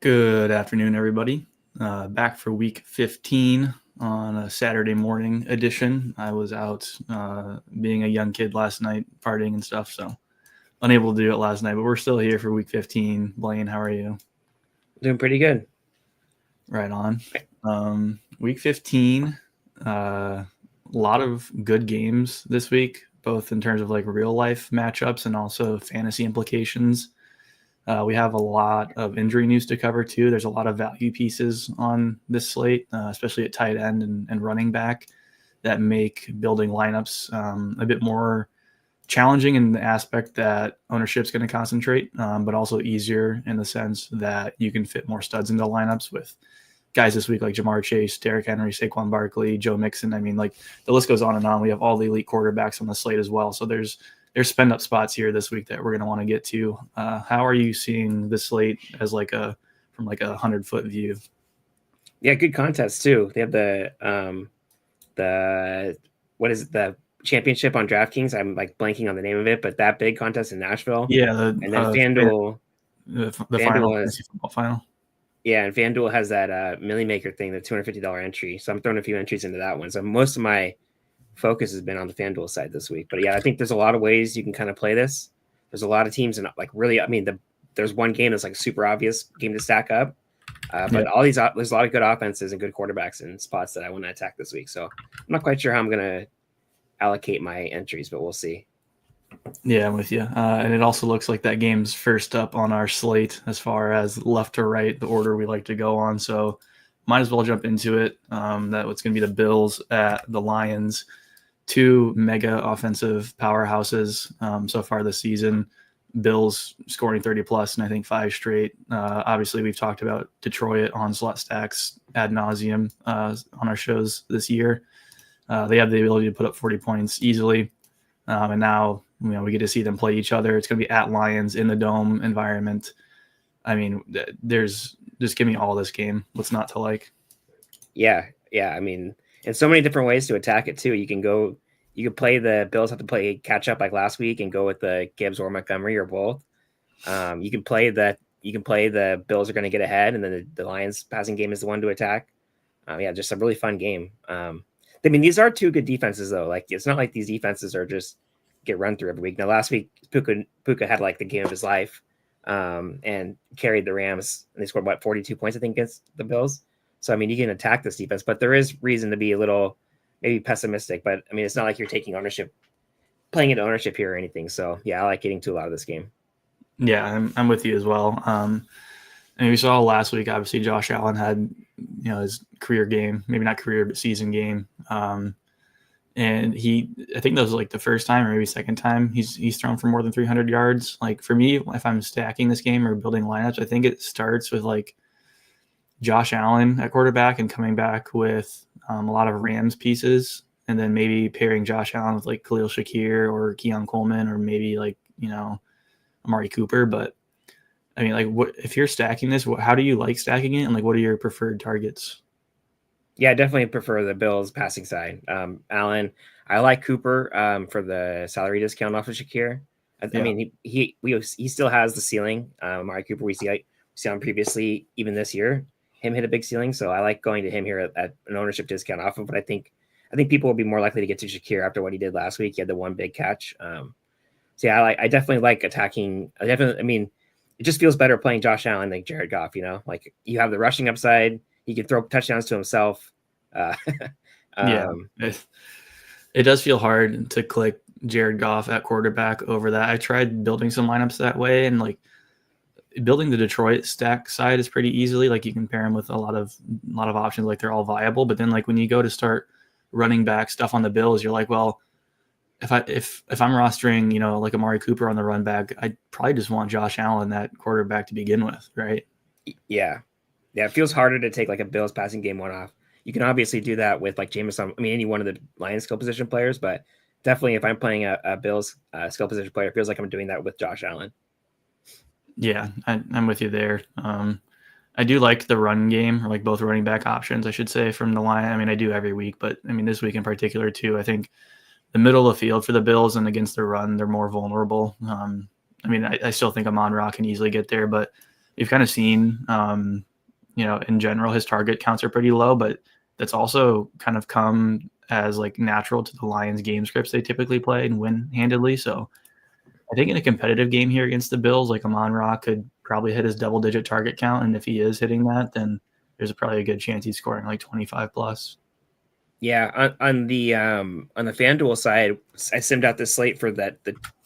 Good afternoon, everybody. Back for week 15 on a Saturday morning edition. I was out being a young kid last night, partying and stuff, so unable to do it last night, but we're still here for week 15. Blaine, how are you? Doing pretty good. Right on. Week 15, a lot of good games this week, both in terms of like real life matchups and also fantasy implications. We have a lot of injury news to cover too. There's a lot of value pieces on this slate, especially at tight end and running back, that make building lineups a bit more challenging in the aspect that ownership's going to concentrate, but also easier in the sense that you can fit more studs into lineups with guys this week like Jamar Chase, Derrick Henry, Saquon Barkley, Joe Mixon. I mean, like the list goes on and on. We have all the elite quarterbacks on the slate as well. So there's spend up spots here this week that we're going to want to get to. How are you seeing the slate as from a 100-foot view? Yeah, good contest too. They have the championship on DraftKings. I'm like blanking on the name of it, but that big contest in Nashville. Yeah, and then FanDuel, the FanDuel football final. Yeah, and FanDuel has that Millie Maker thing, the $250 entry. So I'm throwing a few entries into that one. So most of my focus has been on the FanDuel side this week. But yeah, I think there's a lot of ways you can kind of play this. There's a lot of teams and like really, I mean, there's one game that's like a super obvious game to stack up. But all these, there's a lot of good offenses and good quarterbacks and spots that I want to attack this week. So I'm not quite sure how I'm going to allocate my entries, but we'll see. Yeah, I'm with you. And it also looks like that game's first up on our slate as far as left to right, the order we like to go on. So might as well jump into it. That what's going to be the Bills at the Lions. Two mega offensive powerhouses so far this season. Bills scoring 30+ and I think 5 straight. Obviously, we've talked about Detroit on slot stacks ad nauseum on our shows this year. They have the ability to put up 40 points easily. And now we get to see them play each other. It's going to be at Lions in the dome environment. I mean, just give me all this game. What's not to like? Yeah. I mean, and so many different ways to attack it too. You can play the Bills have to play catch up like last week and go with the Gibbs or Montgomery or both. You can play the Bills are going to get ahead, and then the Lions passing game is the one to attack. Just a really fun game. I mean, these are two good defenses though. Like it's not like these defenses are just get run through every week. Now last week Puka had like the game of his life and carried the Rams, and they scored 42 points I think against the Bills. So I mean, you can attack this defense, but there is reason to be a little maybe pessimistic. But I mean, it's not like you're taking playing into ownership here or anything. So yeah, I like getting to a lot of this game. Yeah, I'm with you as well. And we saw last week, obviously, Josh Allen had his career game, maybe not career, but season game. And I think that was like the first time or maybe second time he's thrown for more than 300 yards. Like for me, if I'm stacking this game or building lineups, I think it starts with like Josh Allen at quarterback and coming back with a lot of Rams pieces, and then maybe pairing Josh Allen with like Khalil Shakir or Keon Coleman or maybe like Amari Cooper. But I mean, like, what if you're stacking this? How do you like stacking it, and like, what are your preferred targets? Yeah, I definitely prefer the Bills passing side. Allen, I like Cooper for the salary discount off of Shakir. I mean, he still has the ceiling. Amari Cooper, we see him previously, even this year, him hit a big ceiling. So I like going to him here at an ownership discount off of. But I think people will be more likely to get to Shakir after what he did last week. He had the one big catch. So yeah, I definitely like attacking. I mean, it just feels better playing Josh Allen than Jared Goff. Like you have the rushing upside. He can throw touchdowns to himself. It does feel hard to click Jared Goff at quarterback over that. I tried building some lineups that way, and like building the Detroit stack side is pretty easily. Like you can pair them with a lot of options. Like they're all viable. But then like when you go to start running back stuff on the Bills, you're like, well, if I'm rostering, like Amari Cooper on the run back, I'd probably just want Josh Allen that quarterback to begin with, right? Yeah. It feels harder to take like a Bills passing game one off. You can obviously do that with like Jameson. I mean, any one of the Lions skill position players, but definitely if I'm playing a Bills skill position player, it feels like I'm doing that with Josh Allen. Yeah, I'm with you there. I do like the run game, or like both running back options, I should say, from the line. I mean, I do every week, but I mean, this week in particular too, I think the middle of the field for the Bills and against the run, they're more vulnerable. I mean, I still think Amon-Ra can easily get there, but you've kind of seen, in general, his target counts are pretty low, but that's also kind of come as like natural to the Lions game scripts they typically play and win handedly. So I think in a competitive game here against the Bills, like Amon-Ra could probably hit his double-digit target count, and if he is hitting that, then there's probably a good chance he's scoring like 25 plus. Yeah, on the FanDuel side, I simmed out the slate for that.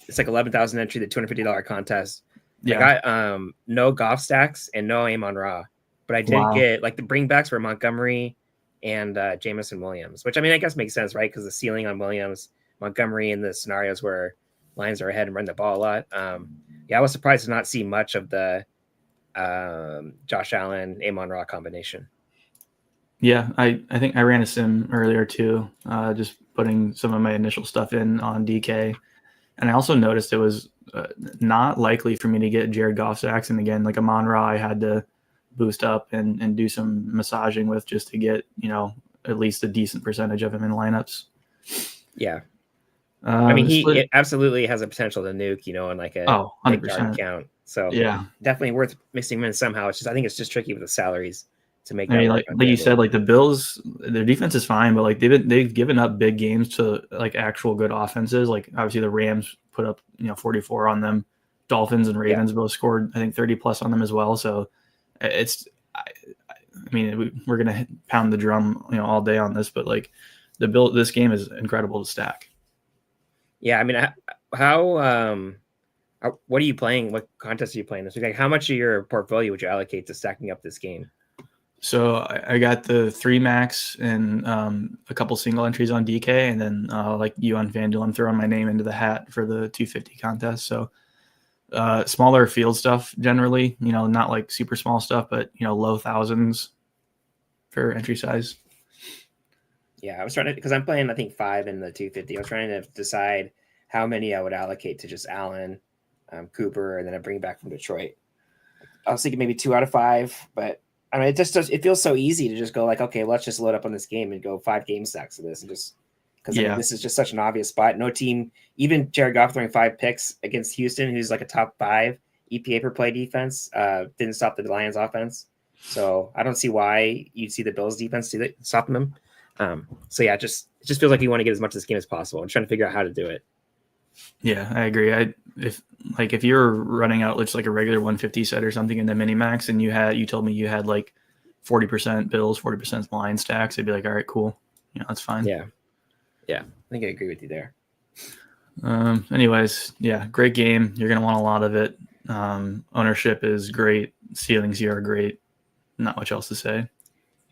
It's like 11,000 entry, the $250 contest. Yeah. I got no Goff stacks and no Amon-Ra, but I did get like the bringbacks for Montgomery and Jameson Williams, which I mean I guess makes sense, right? Because the ceiling on Williams, Montgomery in the scenarios where Lions are ahead and run the ball a lot. I was surprised to not see much of the Josh Allen Amon-Ra combination. Yeah, I think I ran a sim earlier too, just putting some of my initial stuff in on DK. And I also noticed it was not likely for me to get Jared Goff sacks. And again, like Amon-Ra, I had to boost up and do some massaging with just to get, at least a decent percentage of him in lineups. Yeah. I mean, it absolutely has a potential to nuke, on like a 100% count. So yeah, definitely worth mixing him in somehow. It's just, I think it's just tricky with the salaries to make. I mean, like you said, like the Bills, their defense is fine, but like they've given up big games to like actual good offenses. Like obviously the Rams put up 44 on them. Dolphins and Ravens both scored I think 30 plus on them as well. So it's, I mean, we're gonna pound the drum all day on this, but like this game is incredible to stack. Yeah, I mean, how what are you playing? What contests are you playing this week? Like, how much of your portfolio would you allocate to stacking up this game? So I got the 3 max and a couple single entries on DK, and then like you on FanDuel, I'm throwing my name into the hat for the 250 contest. So smaller field stuff generally, not like super small stuff, but low thousands for entry size. Yeah, I was trying to, because I'm playing I think 5 in the 250. I was trying to decide how many I would allocate to just Allen, Cooper, and then I bring back from Detroit. I was thinking maybe 2 out of 5, but I mean, it feels so easy to just go like, okay, let's just load up on this game and go 5 game stacks of this, and just because I mean, this is just such an obvious spot. No team, even Jared Goff throwing 5 picks against Houston, who's like a top 5 EPA per play defense, didn't stop the Lions offense. So I don't see why you'd see the Bills defense stopping them. So yeah, it just feels like you want to get as much of this game as possible. I'm trying to figure out how to do it. Yeah, I agree. If you're running out just like a regular 150 set or something in the mini max, and you told me you had like 40% Bills, 40% line stacks, I'd be like, all right, cool. That's fine. Yeah, I think I agree with you there. Anyways, yeah, great game. You're gonna want a lot of it. Ownership is great. Ceilings here are great. Not much else to say.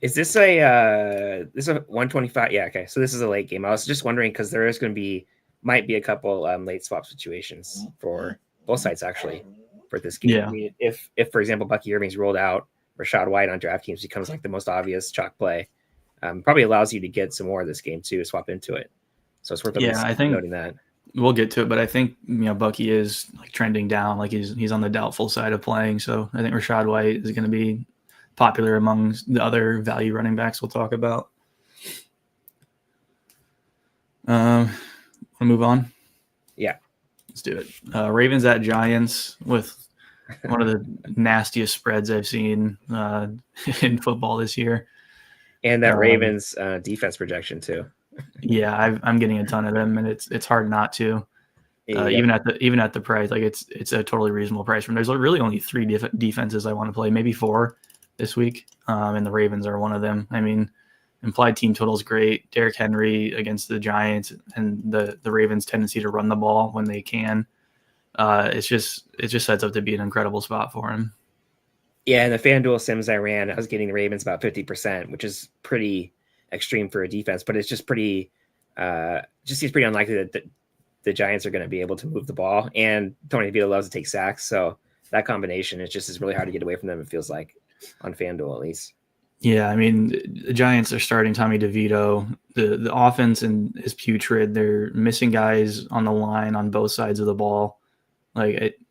Is this a 125? Yeah, okay. So this is a late game. I was just wondering because there is going to might be a couple late swap situations for both sides actually for this game. Yeah. I mean, if for example Bucky Irving's rolled out, Rashad White on DraftKings becomes like the most obvious chalk play. Probably allows you to get some more of this game too, swap into it. So it's worth I think noting that. We'll get to it, but I think Bucky is like trending down, like he's on the doubtful side of playing. So I think Rashad White is going to be popular among the other value running backs we'll talk about. Want to move on? Yeah. Let's do it. Ravens at Giants with one of the nastiest spreads I've seen in football this year. And that Ravens defense projection too. Yeah, I'm getting a ton of them, and it's hard not to. Even at the price, like it's a totally reasonable price. There's really only 3 defenses I want to play, maybe 4 this week, and the Ravens are one of them. I mean, implied team total is great. Derrick Henry against the Giants and the Ravens' tendency to run the ball when they can. It just sets up to be an incredible spot for him. Yeah, and the FanDuel sims I ran, I was getting the Ravens about 50%, which is pretty extreme for a defense, but it's just pretty just seems pretty unlikely that the Giants are going to be able to move the ball, and Tony DeVito loves to take sacks, so that combination is really hard to get away from them, it feels like, on FanDuel at least. Yeah, I mean, the Giants are starting Tommy DeVito. The offense is putrid. They're missing guys on the line on both sides of the ball.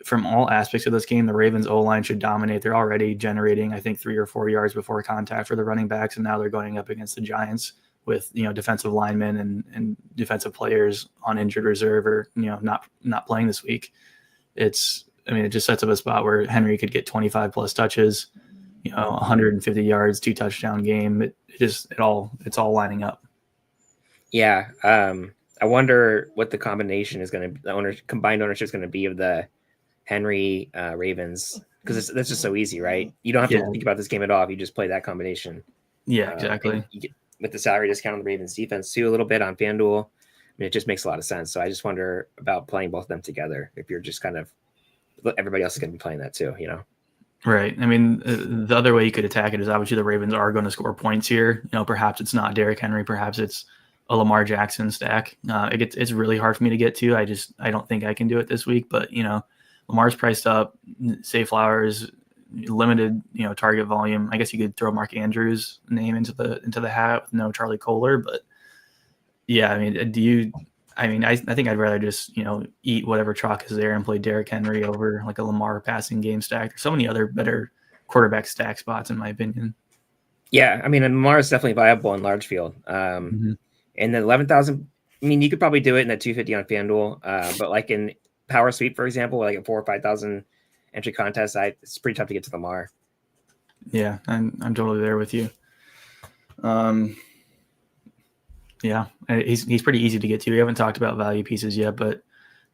From all aspects of this game, the Ravens O-line should dominate. They're already generating, I think, 3 or 4 yards before contact for the running backs, and now they're going up against the Giants with defensive linemen and defensive players on injured reserve or not playing this week. It's I mean, it just sets up a spot where Henry could get 25 plus touches, 150 yards, 2 touchdown game. It's all lining up. Yeah. I wonder what the combination is going to the combined ownership is going to be of the Henry Ravens, because that's just so easy, right? You don't have to think about this game at all if you just play that combination. Yeah, exactly. You get, with the salary discount on the Ravens defense too, a little bit on FanDuel. I mean, it just makes a lot of sense. So I just wonder about playing both of them together. If you're just kind of, everybody else is going to be playing that too, Right. I mean, the other way you could attack it is obviously the Ravens are going to score points here. Perhaps it's not Derrick Henry. Perhaps it's a Lamar Jackson stack. It's really hard for me to get to. I don't think I can do it this week. But Lamar's priced up. Say Flowers, limited target volume. I guess you could throw Mark Andrews' name into the hat with no Charlie Kohler. But yeah, I mean, I think I'd rather just, eat whatever chalk is there and play Derrick Henry over like a Lamar passing game stack. There's so many other better quarterback stack spots, in my opinion. Yeah, I mean, Lamar is definitely viable in large field. And then 11,000, I mean, you could probably do it in the 250 on FanDuel. But like in Power Sweep, for example, like a 4,000 or 5,000 entry contest, it's pretty tough to get to Lamar. Yeah, I'm totally there with you. Yeah, he's pretty easy to get to. We haven't talked about value pieces yet, but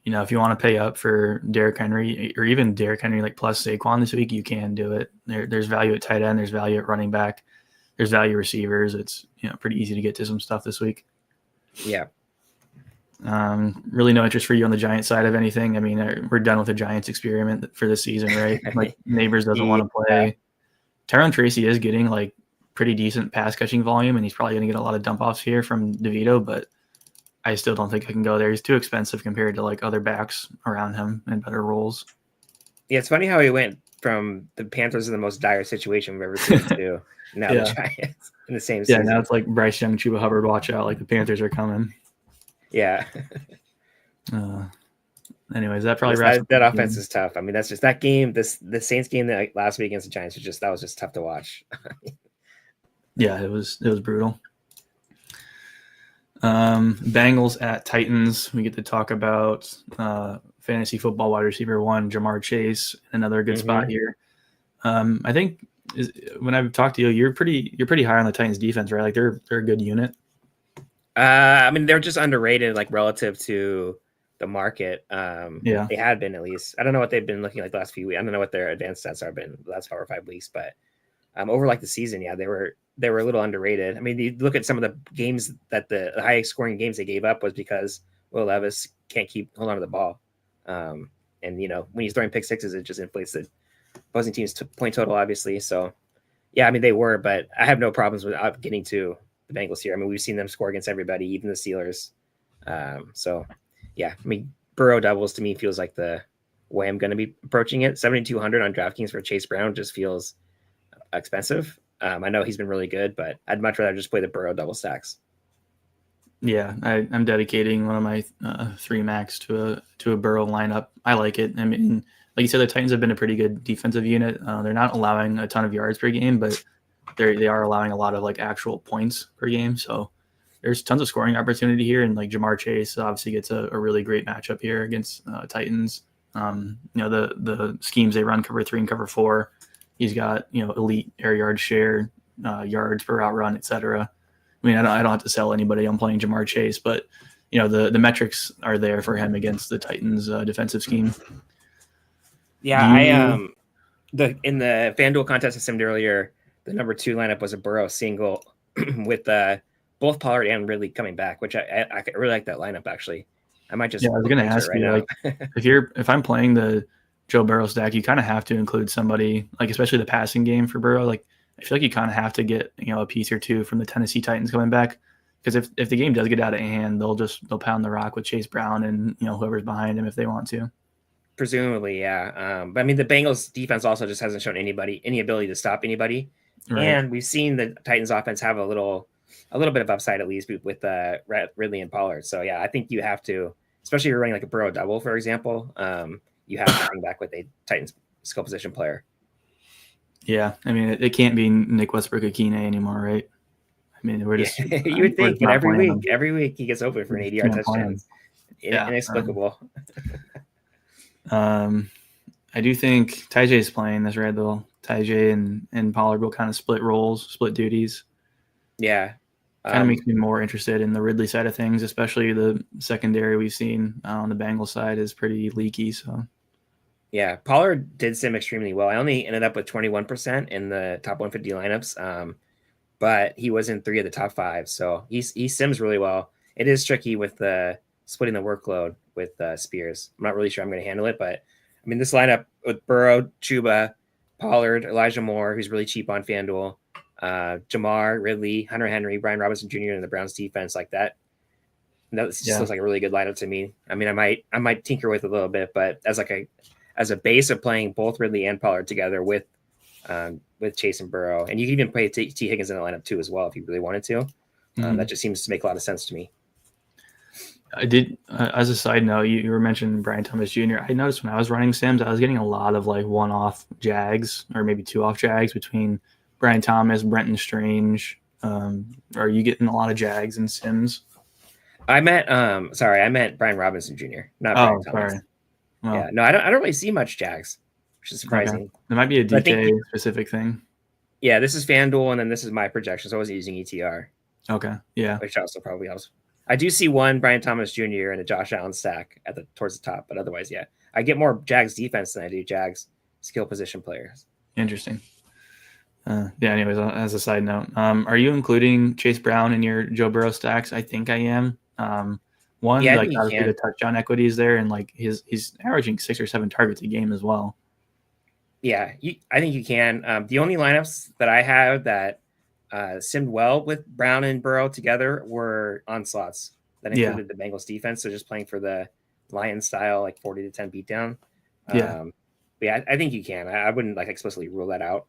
if you want to pay up for Derrick Henry or even Derrick Henry like plus Saquon this week, you can do it. There's value at tight end, there's value at running back, there's value receivers. It's pretty easy to get to some stuff this week. Yeah. Really no interest for you on the Giants side of anything. I mean, we're done with the Giants experiment for this season, right? Like Neighbors doesn't want to play. Tyron Tracy is getting like pretty decent pass catching volume, and he's probably going to get a lot of dump offs here from DeVito, but I still don't think I can go there. He's too expensive compared to like other backs around him in better roles. Yeah, it's funny how he went from the Panthers in the most dire situation we've ever seen to now the Giants in the same season. Yeah, now it's like Bryce Young, Chuba Hubbard, watch out, like the Panthers are coming. Yeah. Anyways, that probably that offense is tough. I mean, that's just that game. The Saints game that last week against the Giants was just tough to watch. Yeah, it was brutal. Bengals at Titans. We get to talk about fantasy football wide receiver 1, Jamar Chase, another good spot here. I think when I've talked to you, you're pretty high on the Titans defense, right? Like they're a good unit. I mean, they're just underrated, like relative to the market. Yeah, they had been, at least. I don't know what they've been looking like the last few weeks. I don't know what their advanced stats have been the last 4 or 5 weeks, but over like the season, yeah, they were a little underrated. I mean, you look at some of the games that the high scoring games they gave up was because Will Levis can't hold on to the ball. And when he's throwing pick sixes, it just inflates the opposing team's point total, obviously. So yeah, I mean, they were, but I have no problems with getting to the Bengals here. I mean, we've seen them score against everybody, even the Steelers. So yeah, I mean, Burrow doubles to me feels like the way I'm going to be approaching it. 7,200 on DraftKings for Chase Brown just feels expensive. I know he's been really good, but I'd much rather just play the Burrow double stacks. Yeah, I'm dedicating one of my 3 max to a Burrow lineup. I like it. I mean, like you said, the Titans have been a pretty good defensive unit. They're not allowing a ton of yards per game, but they are allowing a lot of like actual points per game. So there's tons of scoring opportunity here, and like Jamar Chase obviously gets a really great matchup here against Titans. The schemes they run cover 3 and cover 4. He's got elite air yard share, yards per route run, etc. I mean, I don't have to sell anybody on playing Jamar Chase, but the metrics are there for him against the Titans' defensive scheme. Yeah, in the FanDuel contest I simmed earlier, the number 2 lineup was a Burrow single with both Pollard and Ridley coming back, which I really like that lineup actually. I might just I was going to ask you, like, if I'm playing the Joe Burrow stack, you kind of have to include somebody, like especially the passing game for Burrow. Like I feel like you kind of have to get a piece or two from the Tennessee Titans coming back, because if the game does get out of hand, they'll pound the rock with Chase Brown and whoever's behind him if they want to. Presumably, yeah. But I mean, the Bengals defense also just hasn't shown anybody any ability to stop anybody, right. And we've seen the Titans offense have a little bit of upside, at least with Ridley and Pollard. So yeah, I think you have to, especially if you're running like a Burrow double, for example. You have to bring back with a Titans skill position player. Yeah, I mean, it can't be Nick Westbrook-Ikhine anymore, right? I mean, we're just you would think, but every week he gets open for an 80-yard touchdown. Inexplicable. I do think Tyjae's playing this red. Though Tyjae and Pollard will kind of split roles, split duties. Yeah. Kind of makes me more interested in the Ridley side of things, especially the secondary we've seen on the Bengals side is pretty leaky. So yeah, Pollard did sim extremely well. I only ended up with 21% in the top 150 lineups, but he was in 3 of the top 5, so he sims really well. It is tricky with the splitting the workload with Spears. I'm not really sure I'm going to handle it, but I mean this lineup with Burrow, Chuba, Pollard, Elijah Moore, who's really cheap on FanDuel, Jamar, Ridley, Hunter Henry, Brian Robinson Jr., and the Browns defense like that. That just looks like a really good lineup to me. I mean, I might tinker with it a little bit, but as a base of playing both Ridley and Pollard together with Chase and Burrow, and you can even play T. Higgins in the lineup too as well if you really wanted to. That just seems to make a lot of sense to me. I did. As a side note, you were mentioning Brian Thomas Jr. I noticed when I was running Sims, I was getting a lot of like one-off Jags or maybe two-off Jags between Brian Thomas, Brenton Strange. Are you getting a lot of Jags and Sims? I meant Brian Robinson Jr., not Brian Thomas. Sorry. Well, yeah, no, I don't really see much Jags, which is surprising. Okay. There might be a DK specific thing. Yeah, this is FanDuel, and then this is my projection, so I wasn't using ETR. Okay, yeah. Which also probably helps. I do see one Brian Thomas Jr. and a Josh Allen stack towards the top, but otherwise, yeah. I get more Jags defense than I do Jags skill position players. Interesting. Anyways, as a side note, are you including Chase Brown in your Joe Burrow stacks? I think I am. Obviously the touchdown equity is there, and like he's averaging 6 or 7 targets a game as well. Yeah, I think you can. The only lineups that I have that simmed well with Brown and Burrow together were onslaughts that included the Bengals defense. So just playing for the Lions style, like 40-10 beatdown. I think you can. I wouldn't like explicitly rule that out.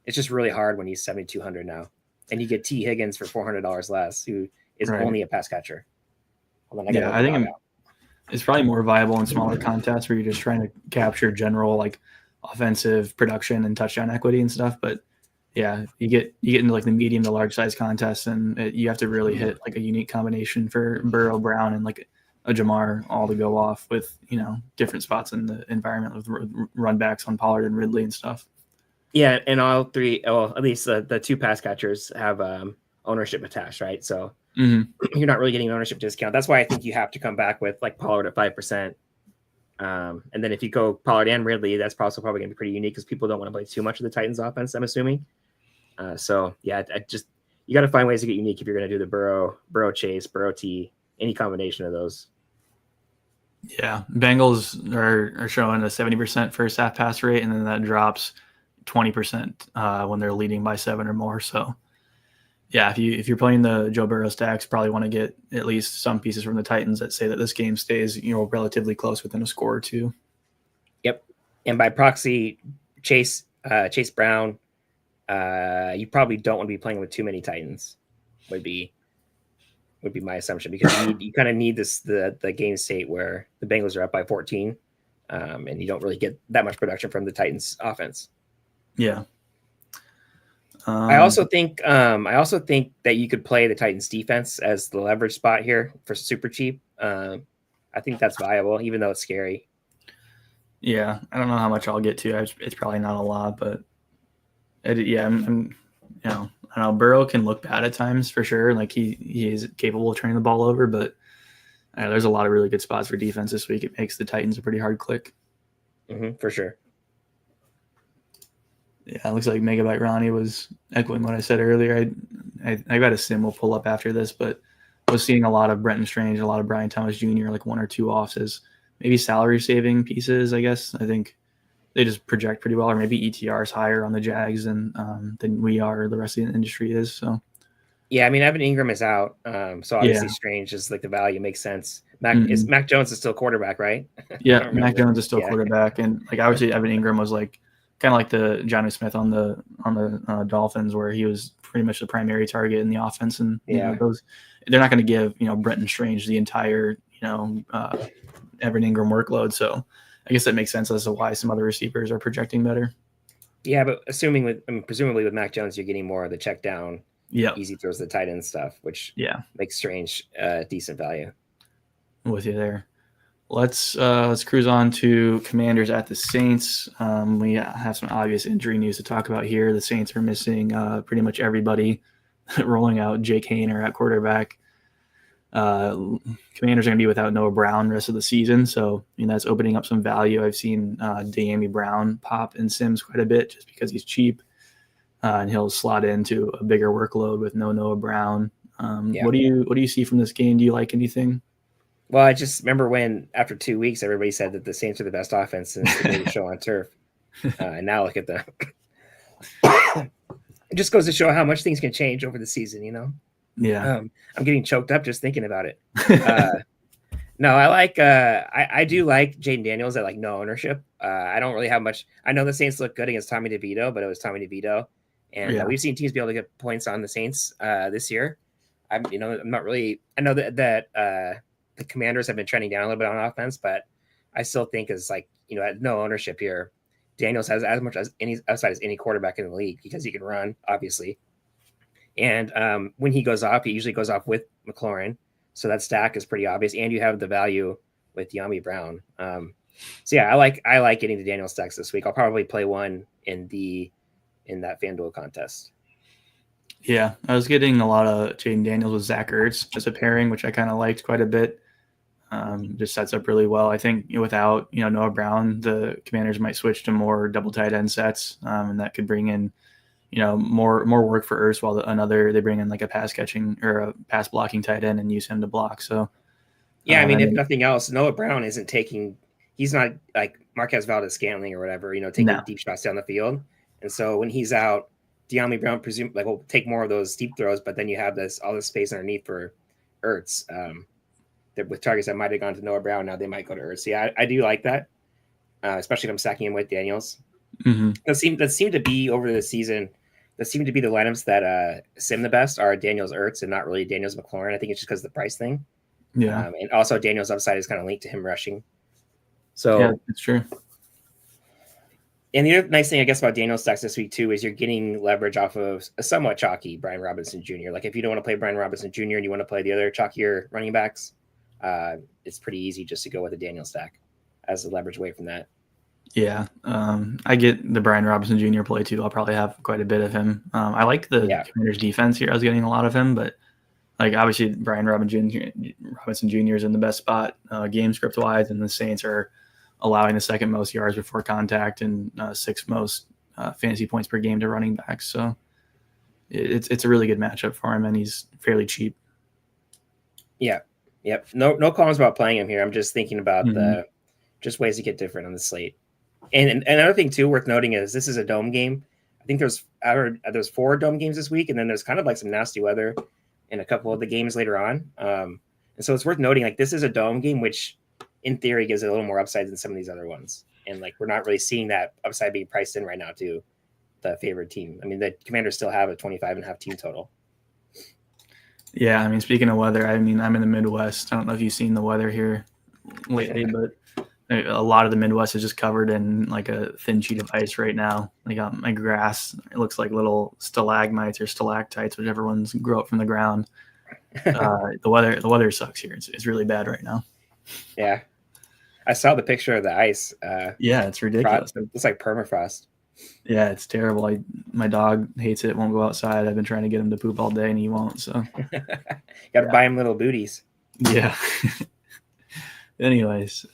It's just really hard when he's 7,200 now, and you get T. Higgins for $400 less, who is only a pass catcher. I think it's probably more viable in smaller contests where you're just trying to capture general like offensive production and touchdown equity and stuff. But yeah, you get into like the medium to large size contests, and you have to really hit like a unique combination for Burrow, Brown, and like a Jamar all to go off with different spots in the environment with run backs on Pollard and Ridley and stuff. Yeah, and all three, well, at least the 2 pass catchers have ownership attached, right? So you're not really getting an ownership discount. That's why I think you have to come back with like Pollard at 5%. And then if you go Pollard and Ridley, that's also probably going to be pretty unique because people don't want to play too much of the Titans offense, I'm assuming. So yeah, you got to find ways to get unique if you're going to do the Burrow Chase, Burrow T, any combination of those. Yeah, Bengals are showing a 70% first half pass rate, and then that drops 20% when they're leading by 7 or more. So yeah, if you're playing the Joe Burrow stacks, probably want to get at least some pieces from the Titans that say that this game stays relatively close within a score or two. Yep, and by proxy, Chase Brown, you probably don't want to be playing with too many Titans. Would be my assumption, because you kind of need the game state where the Bengals are up by 14, and you don't really get that much production from the Titans offense. Yeah. I also think that you could play the Titans defense as the leverage spot here for super cheap. I think that's viable, even though it's scary. Yeah, I don't know how much I'll get to. It's probably not a lot, but I don't know. Burrow can look bad at times for sure. Like he is capable of turning the ball over, but there's a lot of really good spots for defense this week. It makes the Titans a pretty hard click. For sure. Yeah, it looks like Megabyte Ronnie was echoing what I said earlier. I got a sim we'll pull up after this, but I was seeing a lot of Brenton Strange, a lot of Brian Thomas Jr., like 1 or 2 offs as maybe salary saving pieces, I guess. I think they just project pretty well, or maybe ETR is higher on the Jags than we are, or the rest of the industry is. So yeah, I mean, Evan Ingram is out, so obviously Strange is like the value makes sense. Mac Jones is still quarterback, right? Yeah, Mac Jones is still quarterback, and like obviously Evan Ingram was like kind of like the Jonnu Smith on the Dolphins, where he was pretty much the primary target in the offense, and they're not going to give Brenton Strange the entire Evan Ingram workload. So I guess that makes sense as to why some other receivers are projecting better. Yeah, but presumably with Mac Jones, you're getting more of the check down, easy throws to the tight end stuff, which makes Strange decent value. I'm with you there. let's cruise on to Commanders at the Saints. We have some obvious injury news to talk about here. The Saints are missing pretty much everybody, rolling out Jake Haener at quarterback. Commanders are going to be without Noah Brown the rest of the season, so that's opening up some value. I've seen De'Ami Brown pop in Sims quite a bit just because he's cheap, and he'll slot into a bigger workload with no Noah Brown. What do you see from this game? Do you like anything? Well, I just remember when after 2 weeks everybody said that the Saints are the best offense since the greatest show on turf, and now look at them. It just goes to show how much things can change over the season, Yeah. I'm getting choked up just thinking about it. No, I like I do like Jaden Daniels at like no ownership. I don't really have much. I know the Saints look good against Tommy DeVito, but it was Tommy DeVito, and we've seen teams be able to get points on the Saints this year. I'm not really. I know that the Commanders have been trending down a little bit on offense, but I still think is like at no ownership here, Daniels has as much as any upside as any quarterback in the league because he can run, obviously. And when he goes off, he usually goes off with McLaurin. So that stack is pretty obvious. And you have the value with De'Ami Brown. So yeah, I like getting the Daniel stacks this week. I'll probably play one in that FanDuel contest. Yeah, I was getting a lot of Jaden Daniels with Zach Ertz as a pairing, which I kind of liked quite a bit. Just sets up really well. I think without Noah Brown, the Commanders might switch to more double tight end sets, and that could bring in more work for Ertz while they bring in like a pass catching or a pass blocking tight end and use him to block. So yeah, I mean, if nothing else, Noah Brown he's not like Marquez Valdez-Scantling or whatever, taking deep shots down the field. And so when he's out, De'Ami Brown will take more of those deep throws, but then you have all this space underneath for Ertz. With targets that might have gone to Noah Brown, now they might go to Ertz. Yeah, I do like that, especially if I'm stacking him with Daniels. Mm-hmm. That seem to be over the season. That seem to be the lineups that sim the best are Daniels Ertz and not really Daniels McLaurin. I think it's just because of the price thing. Yeah, and also Daniels' upside is kind of linked to him rushing. So yeah, it's true. And the other nice thing, I guess, about Daniels stacks this week too is you're getting leverage off of a somewhat chalky Brian Robinson Jr. Like if you don't want to play Brian Robinson Jr. and you want to play the other chalkier running backs, it's pretty easy just to go with a Daniel stack as a leverage away from that. Yeah, I get the Brian Robinson Jr. play too. I'll probably have quite a bit of him. I like the Commanders defense here. I was getting a lot of him, but like obviously Brian Robinson Jr. is in the best spot game script wise, and the Saints are allowing the second most yards before contact and sixth most fantasy points per game to running backs. So it's a really good matchup for him, and he's fairly cheap. Yeah. Yep. No qualms about playing him here. I'm just thinking about just ways to get different on the slate. And another thing too worth noting is this is a dome game. I think there's 4 dome games this week, and then there's kind of like some nasty weather in a couple of the games later on. And so it's worth noting like this is a dome game, which in theory gives it a little more upside than some of these other ones. And like we're not really seeing that upside being priced in right now to the favored team. I mean, the Commanders still have a 25.5 team total. Yeah, I mean, speaking of weather, I mean, I'm in the Midwest. I don't know if you've seen the weather here lately, but a lot of the Midwest is just covered in like a thin sheet of ice right now. Like my grass, it looks like little stalagmites or stalactites, whichever ones grow up from the ground. The weather sucks here. It's really bad right now. Yeah, I saw the picture of the ice. Yeah, it's ridiculous. It's like permafrost. Yeah, it's terrible. My dog hates it, won't go outside. I've been trying to get him to poop all day, and he won't. So, got to buy him little booties. Yeah. Anyways,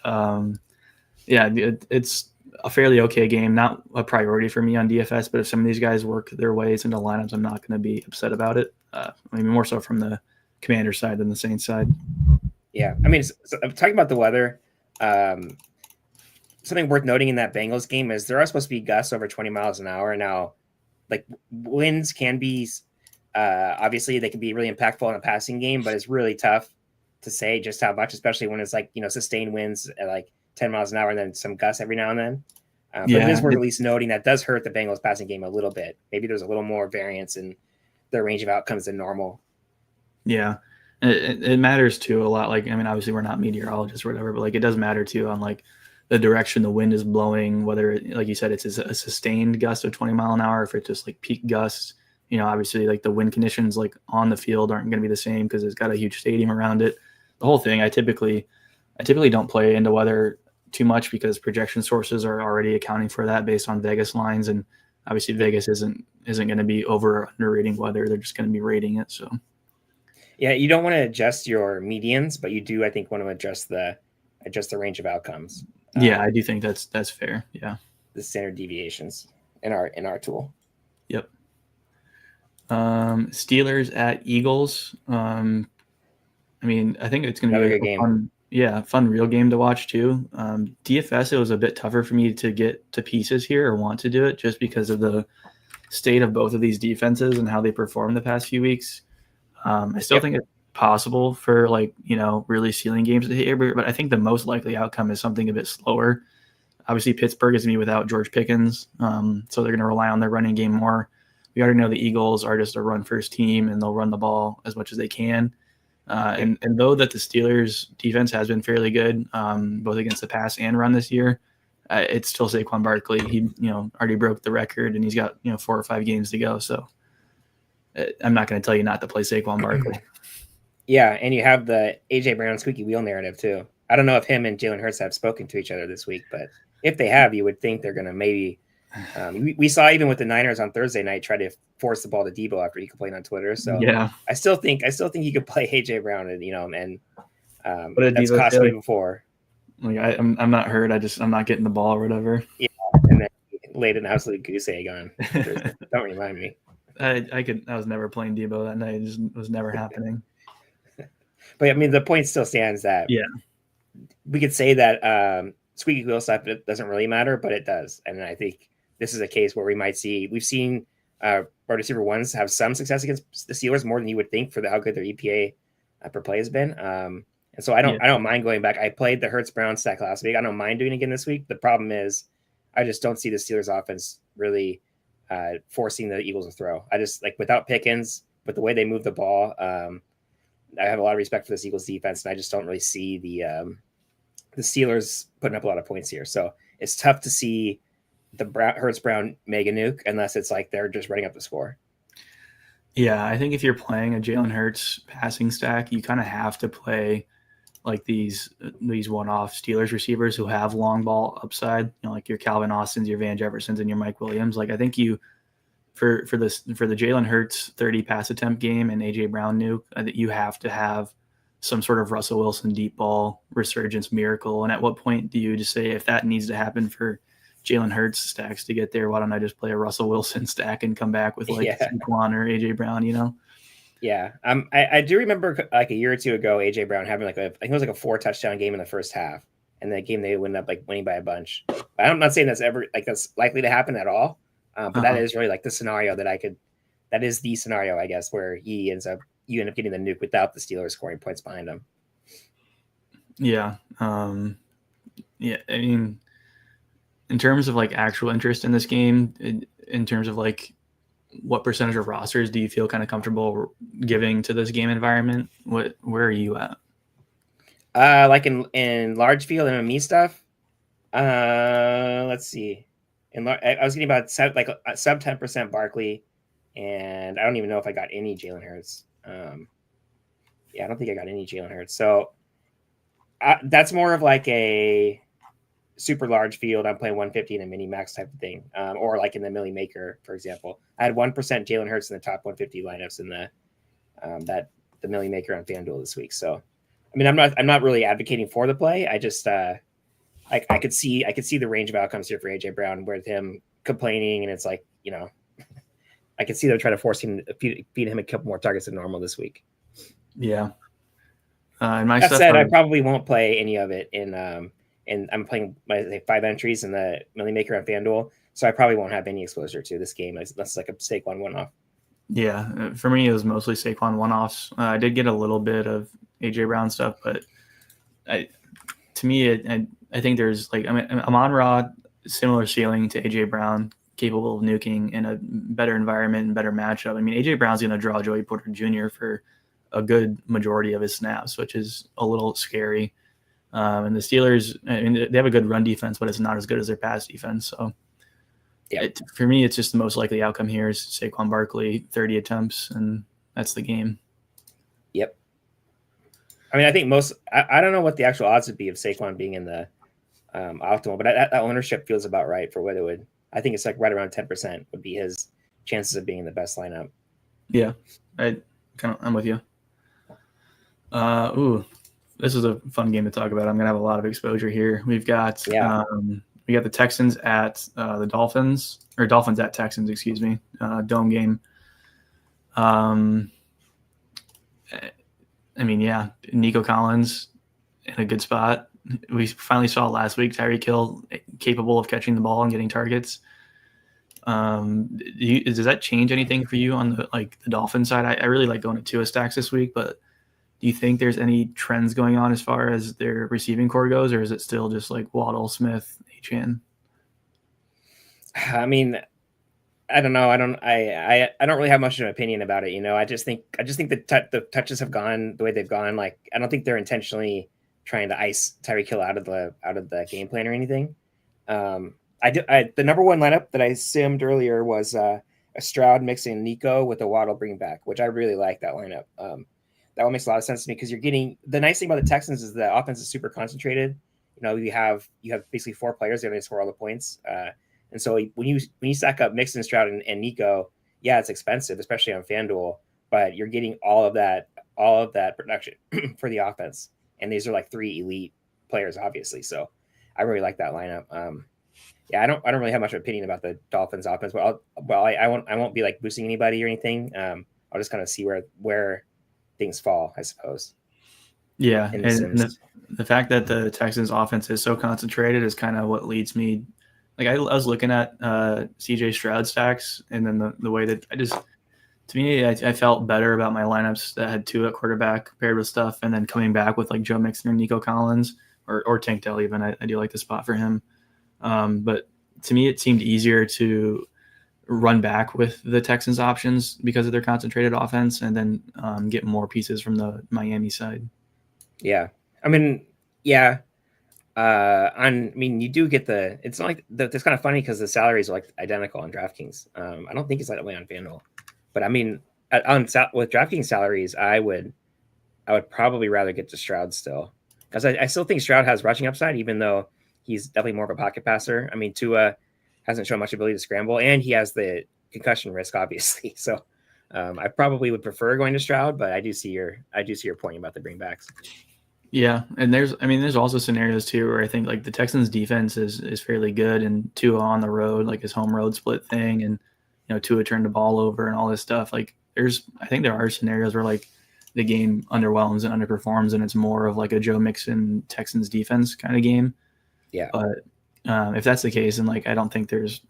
it's a fairly okay game. Not a priority for me on DFS, but if some of these guys work their ways into lineups, I'm not going to be upset about it. I mean, more so from the Commander side than the Saints side. Yeah, I mean, I'm talking about the weather. Something worth noting in that Bengals game is there are supposed to be gusts over 20 miles an hour. Now, like winds can be, obviously they can be really impactful in a passing game, but it's really tough to say just how much, especially when it's like, sustained winds at like 10 miles an hour and then some gusts every now and then. But it is worth at least noting that does hurt the Bengals passing game a little bit. Maybe there's a little more variance in their range of outcomes than normal. Yeah. It matters too a lot. Like, I mean, obviously we're not meteorologists or whatever, but like it does matter too on like the direction the wind is blowing, whether like you said, it's a sustained gust of 20 mile an hour, if it's just like peak gusts, obviously like the wind conditions like on the field aren't going to be the same because it's got a huge stadium around it. The whole thing, I typically I typically don't play into weather too much because projection sources are already accounting for that based on Vegas lines, and obviously Vegas isn't going to be over or underrating weather. They're just going to be rating it. So Yeah, you don't want to adjust your medians, but you do, I think, want to adjust the range of outcomes. Yeah, I do think that's fair. Yeah, the standard deviations in our tool. Yep. Steelers at Eagles. I mean, I think it's going to Another be good game. fun real game to watch too. DFS, it was a bit tougher for me to get to pieces here or want to do it just because of the state of both of these defenses and how they performed the past few weeks. I still think it's possible for really ceiling games here, but I think the most likely outcome is something a bit slower. Obviously, Pittsburgh is going to be without George Pickens, so they're going to rely on their running game more. We already know the Eagles are just a run-first team, and they'll run the ball as much as they can. And though that the Steelers' defense has been fairly good, both against the pass and run this year, it's still Saquon Barkley. He already broke the record, and he's got 4 or 5 games to go. So I'm not going to tell you not to play Saquon Barkley. Yeah, and you have the AJ Brown squeaky wheel narrative too. I don't know if him and Jalen Hurts have spoken to each other this week, but if they have, you would think they're going to maybe. We saw even with the Niners on Thursday night try to force the ball to Debo after he complained on Twitter. So yeah, I still think he could play AJ Brown, and what did that's Debo cost say? me before. Like I'm not hurt. I'm not getting the ball or whatever. Yeah, and then he laid an absolute goose egg on Thursday. Don't remind me. I was never playing Debo that night. It just was never happening. But I mean, the point still stands that we could say that squeaky wheel stuff doesn't really matter, but it does. And I think this is a case where we've seen wide receiver ones have some success against the Steelers more than you would think for how good their EPA per play has been. And so I don't mind going back. I played the Hurts Brown stack last week. I don't mind doing it again this week. The problem is I just don't see the Steelers offense really forcing the Eagles to throw. I just without Pickens, with the way they move the ball, I have a lot of respect for this Eagles defense, and I just don't really see the Steelers putting up a lot of points here. So it's tough to see the Hurts Brown mega nuke unless it's like they're just running up the score. Yeah, I think if you're playing a Jalen Hurts passing stack, you kind of have to play like these one-off Steelers receivers who have long ball upside, like your Calvin Austins, your Van Jeffersons, and your Mike Williams. Like I think you for the Jalen Hurts 30 pass attempt game and AJ Brown nuke, that you have to have some sort of Russell Wilson deep ball resurgence miracle. And at what point do you just say, if that needs to happen for Jalen Hurts stacks to get there, why don't I just play a Russell Wilson stack and come back with Saquon or AJ Brown, Yeah. I do remember like a year or two ago, AJ Brown having I think it was like a 4 touchdown game in the first half, and that game they ended up winning by a bunch. I'm not saying that's ever that's likely to happen at all. But that is really the scenario that is the scenario, I guess, where you end up getting the nuke without the Steelers scoring points behind them. Yeah. Yeah. I mean, in terms of actual interest in this game, in terms of what percentage of rosters do you feel kind of comfortable giving to this game environment? Where are you at? In large field MME stuff. Let's see. I was getting about sub 10% Barkley, and I don't even know if I got any Jalen Hurts. I don't think I got any Jalen Hurts. So that's more of a super large field. I'm playing 150 in a mini max type of thing, or in the Millie Maker, for example. I had 1% Jalen Hurts in the top 150 lineups in the Millie Maker on FanDuel this week. So, I mean, I'm not really advocating for the play. I just I could see the range of outcomes here for AJ Brown with him complaining, and it's I could see them trying to force him feed him a couple more targets than normal this week. Yeah. That said, I probably won't play any of it in I'm playing my 5 entries in the Millie Maker on FanDuel, so I probably won't have any exposure to this game. That's like a Saquon one-off. Yeah, for me, it was mostly Saquon one-offs. I did get a little bit of AJ Brown stuff, but I think there's Amon-Ra, similar ceiling to AJ Brown, capable of nuking in a better environment and better matchup. I mean, AJ Brown's going to draw Joey Porter Jr. for a good majority of his snaps, which is a little scary. And the Steelers, I mean, they have a good run defense, but it's not as good as their pass defense. So for me, it's just the most likely outcome here is Saquon Barkley, 30 attempts, and that's the game. Yep. I mean, I think I don't know what the actual odds would be of Saquon being in the optimal, but that ownership feels about right for what it would. I think it's like right around 10% would be his chances of being in the best lineup. Yeah, I'm with you. This is a fun game to talk about. I'm gonna have a lot of exposure here. We've got we got the Texans at the Dolphins, or Dolphins at Texans, excuse me, dome game. I mean, yeah, Nico Collins in a good spot. We finally saw last week Tyreek Hill capable of catching the ball and getting targets. Does that change anything for you on the Dolphin side? I really like going to Tua stacks this week, but do you think there's any trends going on as far as their receiving core goes, or is it still just like Waddle, Smith, Achane? I mean, I don't know. I don't really have much of an opinion about it. I just think the touches have gone the way they've gone. Like, I don't think they're intentionally trying to ice Tyreek Hill out of the game plan or anything. The number one lineup that I assumed earlier was a Stroud mixing Nico with a Waddle bring back, which I really like that lineup. That one makes a lot of sense to me because you're getting the nice thing about the Texans is the offense is super concentrated. You have basically four players that are going to score all the points. And so when you stack up Mixon, Stroud, and Nico, yeah, it's expensive, especially on FanDuel, but you're getting all of that production for the offense. And these are like three elite players, obviously. So I really like that lineup. Yeah, I don't really have much of an opinion about the Dolphins offense, but I won't be like boosting anybody or anything. I'll just kind of see where things fall, I suppose. Yeah, and the fact that the Texans offense is so concentrated is kind of what leads me. Like I was looking at CJ Stroud stacks, and then the way that to me, I felt better about my lineups that had Tua at quarterback paired with stuff, and then coming back with like Joe Mixon or Nico Collins or Tank Dell even. I do like the spot for him. But to me, it seemed easier to run back with the Texans options because of their concentrated offense and then get more pieces from the Miami side. Yeah. I mean, yeah. You do get it's not like it's kind of funny because the salaries are like identical on DraftKings. I don't think it's that way on FanDuel, but I mean, with DraftKings salaries, I would probably rather get to Stroud still because I still think Stroud has rushing upside, even though he's definitely more of a pocket passer. I mean, Tua hasn't shown much ability to scramble, and he has the concussion risk, obviously. So I probably would prefer going to Stroud, but I do see your point about the bringbacks. Yeah, and there's also scenarios too where I think like the Texans defense is fairly good, and Tua on the road, like his home road split thing, and Tua turned the ball over and all this stuff. Like I think there are scenarios where like the game underwhelms and underperforms, and it's more of like a Joe Mixon Texans defense kind of game. Yeah. But if that's the case, then like I don't think there's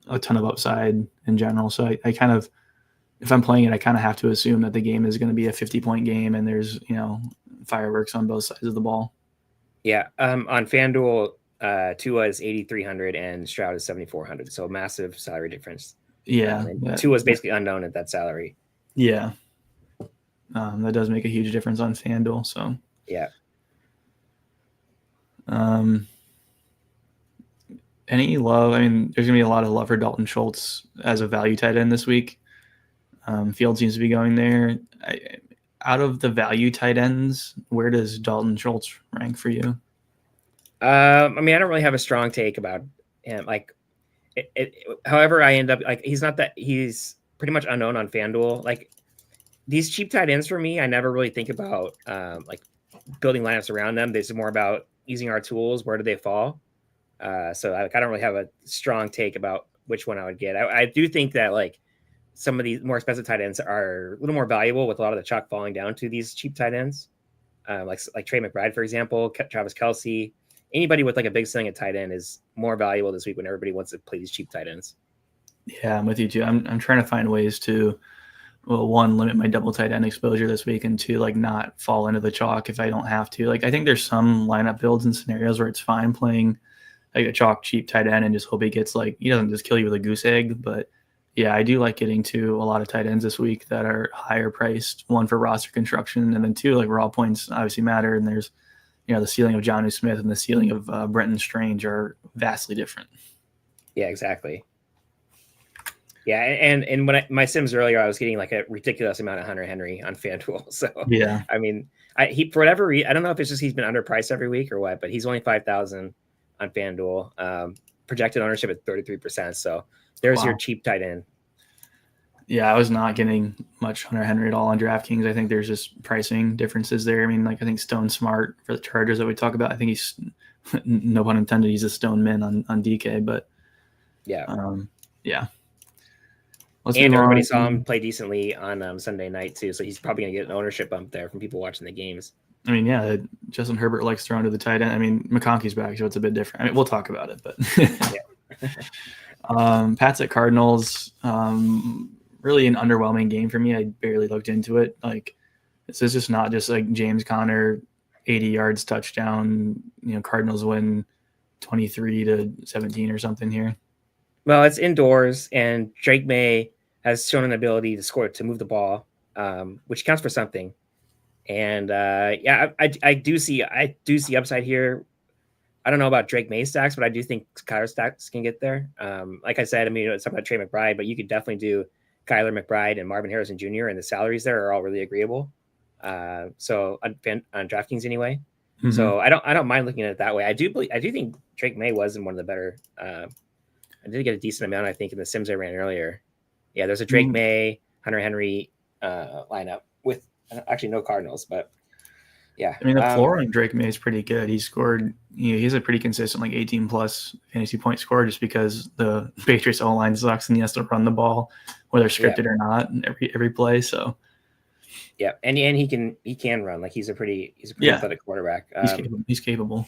a ton of upside in general. So I kind of, if I'm playing it, I kind of have to assume that the game is going to be a 50-point game, and there's fireworks on both sides of the ball. Yeah. On FanDuel, Tua is 8,300 and Stroud is 7,400. So a massive salary difference. Yeah. Tua is basically unknown at that salary. Yeah. That does make a huge difference on FanDuel. So yeah. Any love? I mean, there's gonna be a lot of love for Dalton Schultz as a value tight end this week. Field seems to be going there. Out of the value tight ends, where does Dalton Schultz rank for you? I mean, I don't really have a strong take about him. Like, however, I end up like he's pretty much unknown on FanDuel. Like these cheap tight ends for me, I never really think about like building lineups around them. This is more about using our tools. Where do they fall? So I don't really have a strong take about which one I would get. I do think that like some of these more expensive tight ends are a little more valuable with a lot of the chalk falling down to these cheap tight ends, like Trey McBride, for example, Travis Kelce. Anybody with like a big ceiling at tight end is more valuable this week when everybody wants to play these cheap tight ends. Yeah, I'm with you too. I'm trying to find ways to, well, one, limit my double tight end exposure this week, and two, like not fall into the chalk if I don't have to. Like I think there's some lineup builds and scenarios where it's fine playing like a chalk cheap tight end and just hope he gets like, he doesn't just kill you with a goose egg. But yeah, I do like getting to a lot of tight ends this week that are higher priced, one for roster construction, and then two, like raw points obviously matter. And there's, the ceiling of Jonnu Smith and the ceiling of Brenton Strange are vastly different. Yeah, exactly. Yeah, and when my Sims earlier, I was getting like a ridiculous amount of Hunter Henry on FanDuel. So Yeah. I mean, he for whatever reason, I don't know if it's just he's been underpriced every week or what, but he's only 5,000 on FanDuel. Projected ownership at 33%. So there's your Wow. cheap tight end. Yeah, I was not getting much Hunter Henry at all on DraftKings. I think there's just pricing differences there. I mean, like I think Stone Smart for the Chargers that we talk about, I think he's no pun intended, he's a Stone Min on DK, but Yeah. Yeah. Let's and move everybody on. saw him play decently on Sunday night too, so he's probably going to get an ownership bump there from people watching the games. I mean, yeah, Justin Herbert likes throwing to the tight end. I mean, McConkey's back, so it's a bit different. I mean, we'll talk about it, but Pats at Cardinals, really an underwhelming game for me. I barely looked into it. Like, this is just not just like James Conner, 80 yards touchdown. Cardinals win 23-17 or something here. Well, it's indoors, and Drake May has shown an ability to move the ball, which counts for something. And I do see upside here. I don't know about Drake May stacks, but I do think Kyler stacks can get there. Like I said, I mean, it's talking about Trey McBride, but you could definitely do Kyler McBride and Marvin Harrison Jr. and the salaries there are all really agreeable. So on DraftKings anyway. Mm-hmm. So I don't mind looking at it that way. I do think Drake May was in one of the better. I did get a decent amount, I think, in the Sims I ran earlier. Yeah, there's a Drake May, Hunter Henry lineup with actually no Cardinals, but yeah. I mean, the floor on Drake May is pretty good. He scored, he's a pretty consistent, like 18 plus fantasy point score, just because the Patriots O line sucks and he has to run the ball, whether scripted or not, every play. So yeah, and he can run. Like he's a pretty athletic quarterback. He's capable.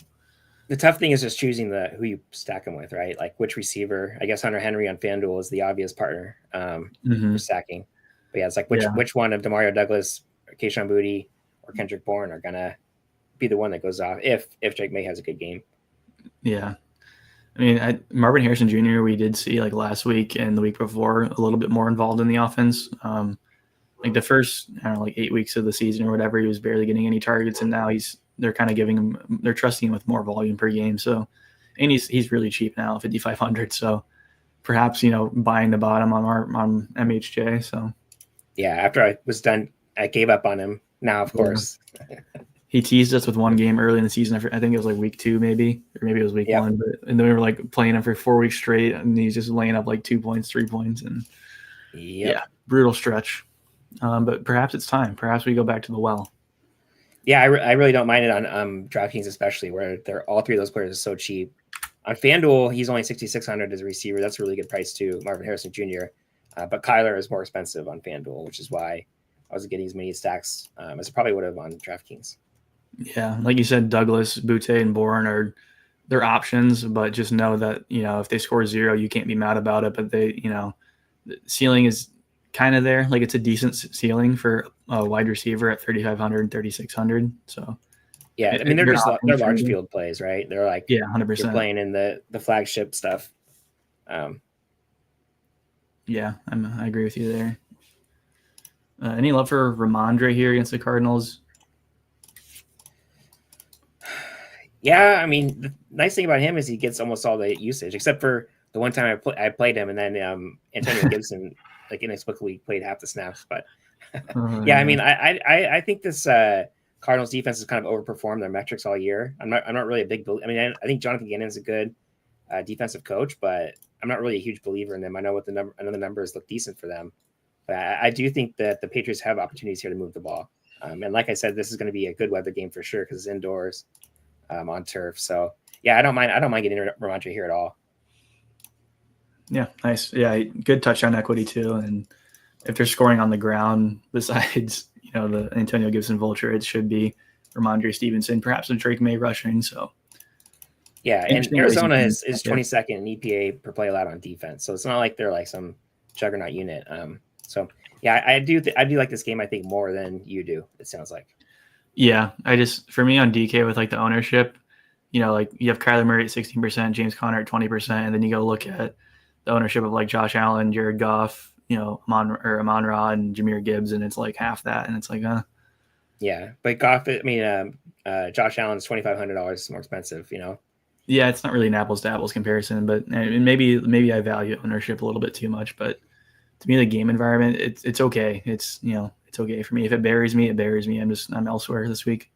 The tough thing is just choosing who you stack him with, right? Like which receiver. I guess Hunter Henry on FanDuel is the obvious partner for stacking. But yeah, it's like which one of Demario Douglas, Kayshon Boutte, or Kendrick Bourne are gonna be the one that goes off if Drake May has a good game. Yeah. I mean, Marvin Harrison Jr., we did see like last week and the week before a little bit more involved in the offense. Like the first, 8 weeks of the season or whatever, he was barely getting any targets, and now they're kind of they're trusting him with more volume per game. So, and he's really cheap now, 5,500. So perhaps, buying the bottom on MHJ. So yeah, after I was done, I gave up on him. Now, of course. He teased us with one game early in the season. I think it was like week 2, maybe, or maybe it was week 1. And then we were like playing him for 4 weeks straight, and he's just laying up like 2 points, 3 points, and brutal stretch. But perhaps it's time. Perhaps we go back to the well. Yeah, I really don't mind it on DraftKings, especially where all three of those players are so cheap. On FanDuel, he's only 6,600 as a receiver. That's a really good price too. Marvin Harrison Jr. But Kyler is more expensive on FanDuel, which is why I wasn't getting as many stacks as I probably would have on DraftKings. Yeah, like you said, Douglas, Boutte, and Bourne they're options, but just know that if they score 0, you can't be mad about it. But the ceiling is kind of there. Like it's a decent ceiling for a wide receiver at 3,500 and 3,600. So yeah, I mean they're large field plays, right? They're like 100%. You're playing in the flagship stuff. Yeah, I agree with you there. Any love for Ramondre here against the Cardinals? Yeah, I mean the nice thing about him is he gets almost all the usage, except for the one time I played him, and then Antonio Gibson like inexplicably played half the snaps. But yeah, I mean I think this Cardinals defense has kind of overperformed their metrics all year. I'm not really a big I mean I think Jonathan Gannon's a good defensive coach, but I'm not really a huge believer in them. I know the numbers look decent for them, but I do think that the Patriots have opportunities here to move the ball. And like I said, this is going to be a good weather game for sure because it's indoors on turf. So yeah, I don't mind getting Ramondre here at all. Yeah, nice. Yeah, good touchdown equity too. And if they're scoring on the ground, besides the Antonio Gibson vulture, it should be Ramondre Stevenson, perhaps a Drake May rushing. So yeah, and Arizona is 22nd in EPA per play allowed on defense, so it's not like they're like some juggernaut unit. So yeah, I do like this game. I think more than you do. It sounds like. Yeah, for me on DK with like the ownership, like you have Kyler Murray at 16%, James Conner at 20%, and then you go look at the ownership of like Josh Allen, Jared Goff, Amon-Ra and Jahmyr Gibbs, and it's like half that, and it's like, yeah, but Goff, I mean, Josh Allen is $2,500 more expensive, Yeah, it's not really an apples to apples comparison, but maybe I value ownership a little bit too much, but to me, the game environment, it's okay. It's it's okay for me. If it buries me, it buries me. I'm elsewhere this week.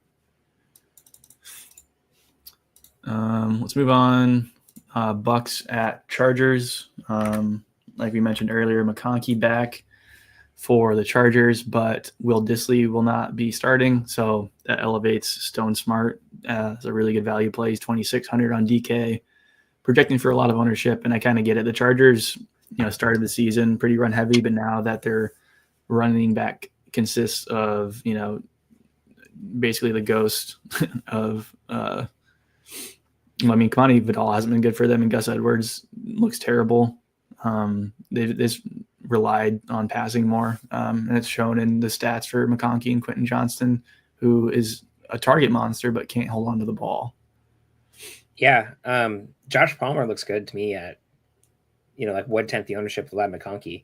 Let's move on. Bucks at Chargers. Like we mentioned earlier, McConkey back for the Chargers, but Will Dissly will not be starting, so that elevates Stone Smart as a really good value play. He's 2,600 on DK, projecting for a lot of ownership, and I kind of get it. The Chargers, started the season pretty run heavy, but now that their running back consists of, basically the ghost of Kamani Vidal hasn't been good for them, and Gus Edwards looks terrible. They've relied on passing more, and it's shown in the stats for McConkey and Quentin Johnston, who is a target monster but can't hold on to the ball. Yeah, Josh Palmer looks good to me at, like 1/10 the ownership of Lad McConkey.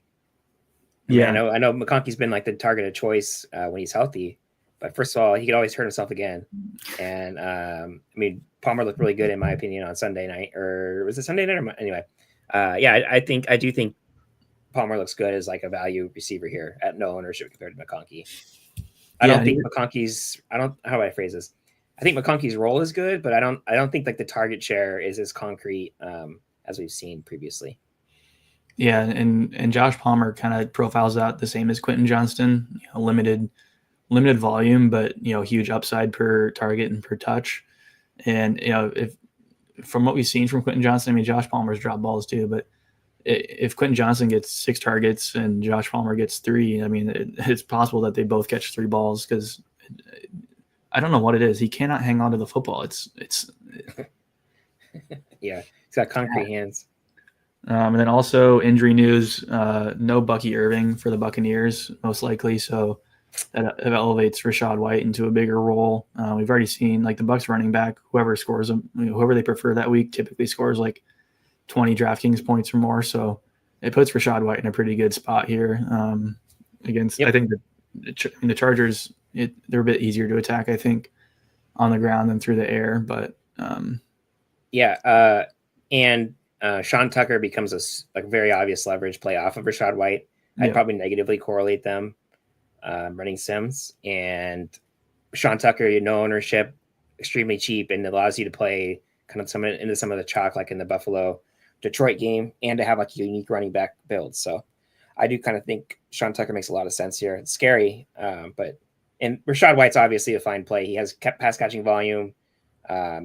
I know McConkey's been like the target of choice when he's healthy, but first of all, he could always hurt himself again. And Palmer looked really good in my opinion on Sunday night, or was it Sunday night? Anyway, I do think Palmer looks good as like a value receiver here at no ownership compared to McConkey. I don't think McConkey's. How do I phrase this? I think McConkey's role is good, but I don't think like the target share is as concrete as we've seen previously. Yeah, and Josh Palmer kind of profiles out the same as Quentin Johnston. Limited volume, but huge upside per target and per touch. And if from what we've seen from Quentin Johnston, Josh Palmer's dropped balls too, but if Quentin Johnston gets 6 targets and Josh Palmer gets 3, it's possible that they both catch 3 balls because I don't know what it is. He cannot hang on to the football. It's yeah, he's got concrete hands. And then also injury news, no Bucky Irving for the Buccaneers, most likely. So that elevates Rachaad White into a bigger role. We've already seen like the Bucs running back, whoever scores them, whoever they prefer that week, typically scores like 20 DraftKings points or more. So it puts Rachaad White in a pretty good spot here against. Yep. I think the Chargers, they're a bit easier to attack, I think, on the ground than through the air. But and Sean Tucker becomes a very obvious leverage play off of Rachaad White. I'd probably negatively correlate them running Sims, and Sean Tucker, no ownership, extremely cheap, and allows you to play kind of into some of the chalk, like in the Buffalo Detroit game, and to have like a unique running back build. So I do kind of think Sean Tucker makes a lot of sense here. It's scary, but Rachaad White's obviously a fine play. He has pass catching volume.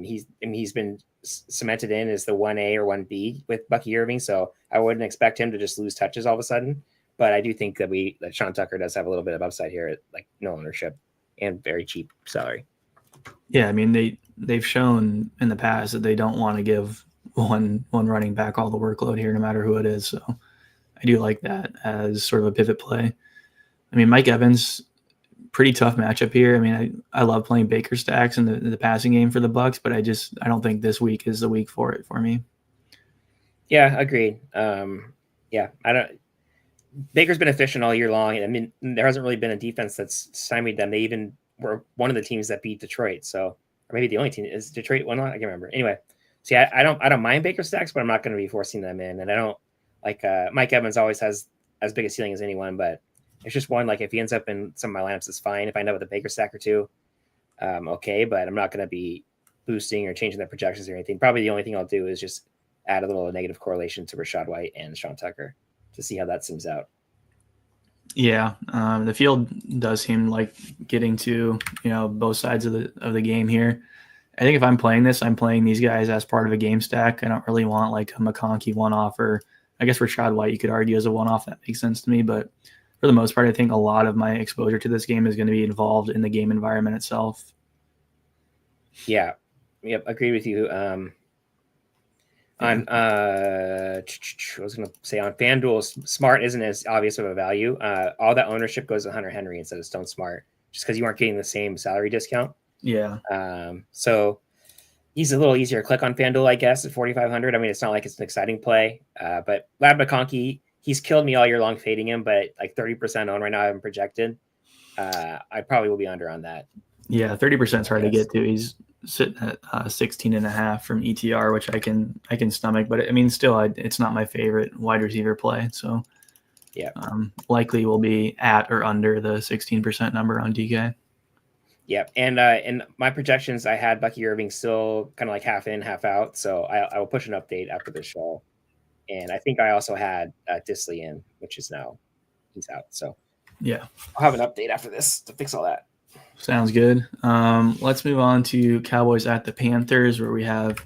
He's been cemented in as the 1A or 1B with Bucky Irving, so I wouldn't expect him to just lose touches all of a sudden. But I do think that Sean Tucker does have a little bit of upside here at like no ownership and very cheap salary. Yeah, they've shown in the past that they don't want to give one running back all the workload here, no matter who it is. So I do like that as sort of a pivot play. Mike Evans, pretty tough matchup here. I love playing Baker stacks in the passing game for the Bucs, but I don't think this week is the week for it for me. Yeah, agreed. Baker's been efficient all year long. There hasn't really been a defense that's stymied them. They even were one of the teams that beat Detroit. So, or maybe the only team is Detroit one. I can't remember. Anyway, see, I don't mind Baker stacks, but I'm not going to be forcing them in. And I don't like Mike Evans always has as big a ceiling as anyone, but it's just one, like if he ends up in some of my lineups, it's fine. If I end up with a Baker stack or two, okay, but I'm not going to be boosting or changing their projections or anything. Probably the only thing I'll do is just add a little negative correlation to Rachaad White and Sean Tucker to see how that sims out. Yeah, the field does seem like getting to both sides of the game here. I think if I'm playing this, I'm playing these guys as part of a game stack. I don't really want like a McConkey one-off, or I guess Rachaad White you could argue as a one-off. That makes sense to me, but for the most part, I think a lot of my exposure to this game is going to be involved in the game environment itself. Yeah, yep, agree with you. I was going to say on FanDuel, Smart isn't as obvious of a value. All that ownership goes to Hunter Henry instead of Stone Smart, just because you aren't getting the same salary discount. Yeah. So he's a little easier to click on FanDuel, I guess, at 4,500. It's not like it's an exciting play, but Lad McConkey, he's killed me all year long fading him, but like 30% on right now I haven't projected. I probably will be under on that. Yeah, 30% is hard to get to. He's sitting at 16.5 from ETR, which I can stomach, but still, it's not my favorite wide receiver play. So Yeah. Likely will be at or under the 16% number on DK. Yep. And my projections, I had Bucky Irving still kind of like half in, half out. So I will push an update after the show. And I think I also had Disley in, which is now he's out. So yeah, I'll have an update after this to fix all that. Sounds good. Let's move on to Cowboys at the Panthers, where we have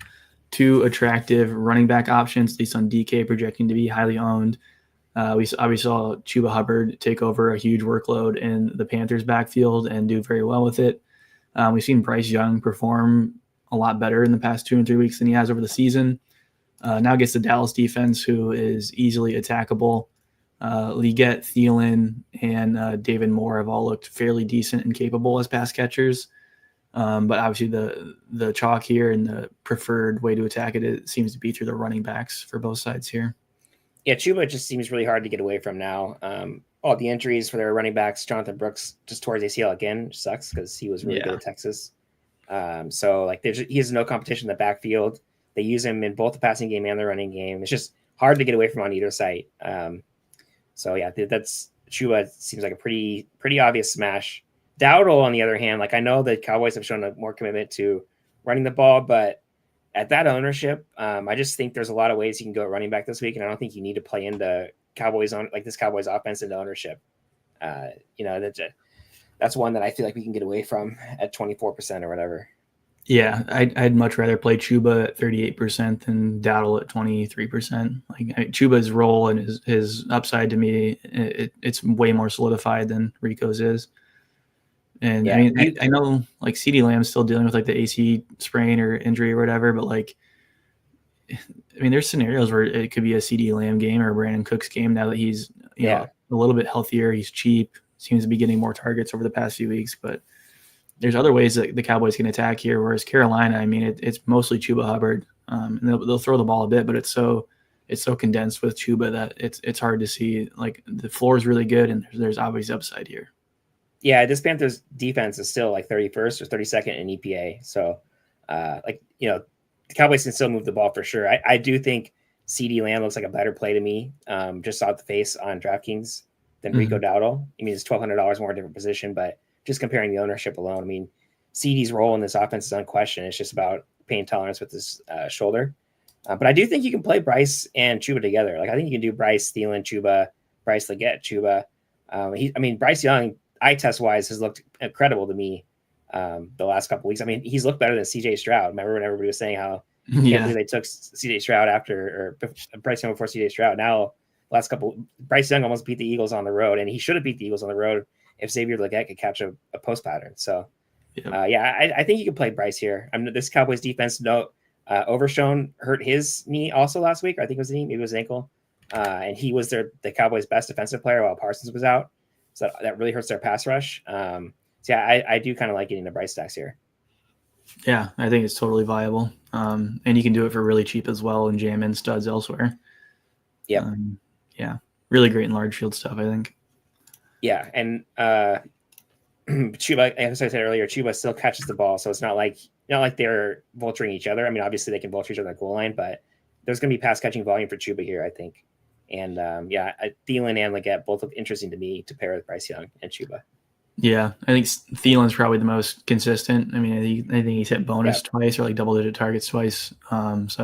two attractive running back options, at least on DK, projecting to be highly owned. We saw Chuba Hubbard take over a huge workload in the Panthers' backfield and do very well with it. We've seen Bryce Young perform a lot better in the past 2 and 3 weeks than he has over the season. Now gets the Dallas defense, who is easily attackable. Leggett, Thielen, and David Moore have all looked fairly decent and capable as pass catchers. But obviously the chalk here and the preferred way to attack it seems to be through the running backs for both sides here. Yeah, Chuba just seems really hard to get away from now. All the injuries for their running backs, Jonathan Brooks just tore his ACL again, which sucks because he was really good at Texas. So like he has no competition in the backfield. They use him in both the passing game and the running game. It's just hard to get away from on either side. So yeah, that's Chuba seems like a pretty obvious smash. Dowdle, on the other hand, like I know the Cowboys have shown a more commitment to running the ball, but at that ownership, I just think there's a lot of ways you can go at running back this week, and I don't think you need to play into Cowboys on like this Cowboys offense into ownership. That's one that I feel like we can get away from at 24% or whatever. Yeah, I'd much rather play Chuba at 38% than Dowdle at 23%. Like Chuba's role and his upside to me, it's way more solidified than Rico's is. And yeah, I mean, I know like CeeDee Lamb's still dealing with like the AC sprain or injury or whatever, but like, I mean, there's scenarios where it could be a CeeDee Lamb game or Brandon Cooks game now that he's you know a little bit healthier. He's cheap, seems to be getting more targets over the past few weeks, but there's other ways that the Cowboys can attack here. Whereas Carolina, I mean, it's mostly Chuba Hubbard, and they'll throw the ball a bit, but it's so condensed with Chuba that it's hard to see. Like the floor is really good, and there's obvious upside here. Yeah, this Panthers defense is still like 31st or 32nd in EPA. So, the Cowboys can still move the ball for sure. I do think CeeDee Lamb looks like a better play to me, just out the face on DraftKings than Rico Dowdle. I mean, it's $1,200 more different position, but just comparing the ownership alone, I mean, CeeDee's role in this offense is unquestioned. It's just about pain tolerance with his shoulder. But I do think you can play Bryce and Chuba together. Like I think you can do Bryce, Thielen, Chuba, Bryce, Leggett, Chuba. Bryce Young, eye test wise, has looked incredible to me the last couple of weeks. I mean, he's looked better than CJ Stroud. Remember when everybody was saying how can't believe they took CJ Stroud or Bryce Young before CJ Stroud? Now, Bryce Young almost beat the Eagles on the road, and he should have beat the Eagles on the road if Xavier Leggett could catch a post pattern. So, I think you can play Bryce here. This Cowboys defense, Overshone hurt his knee also last week. I think it was the knee, maybe it was an ankle. And he was the Cowboys' best defensive player while Parsons was out. So that really hurts their pass rush. I do kind of like getting the Bryce stacks here. Yeah, I think it's totally viable. And you can do it for really cheap as well and jam in studs elsewhere. Yeah. Really great in large field stuff, I think. Yeah, and Chuba, as I said earlier, Chuba still catches the ball, so it's not like they're vulturing each other. I mean, obviously they can vulture each other at the goal line, but there's going to be pass catching volume for Chuba here, I think. And Thielen and Leggett both look interesting to me to pair with Bryce Young and Chuba. Yeah, I think Thielen's probably the most consistent. I mean, I think he's hit bonus twice or like double-digit targets twice. But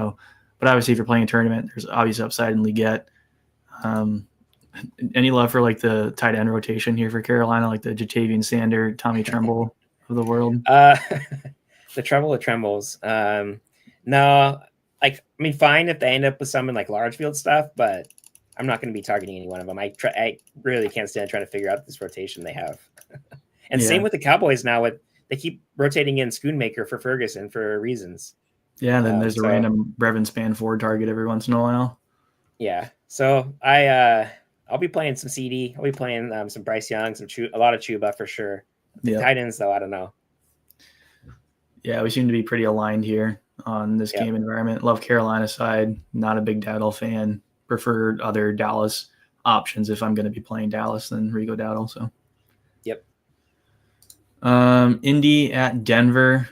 obviously, if you're playing a tournament, there's obvious upside in Leggett. Any love for like the tight end rotation here for Carolina, like the Jatavian Sander, Tommy Tremble of the world? The Tremble of Trembles. No, fine if they end up with some in like large field stuff, but I'm not going to be targeting any one of them. I really can't stand trying to figure out this rotation they have. And same with the Cowboys now. They keep rotating in Schoonmaker for Ferguson for reasons. Yeah, and then there's a random Brevin Spanford target every once in a while. Yeah, so I'll be playing some CD. I'll be playing some Bryce Young, a lot of Chuba for sure. Tight ends though, I don't know. Yeah, we seem to be pretty aligned here on this game environment. Love Carolina side. Not a big Dowdle fan. Prefer other Dallas options if I'm going to be playing Dallas than Rico Dowdle. So, Indy at Denver.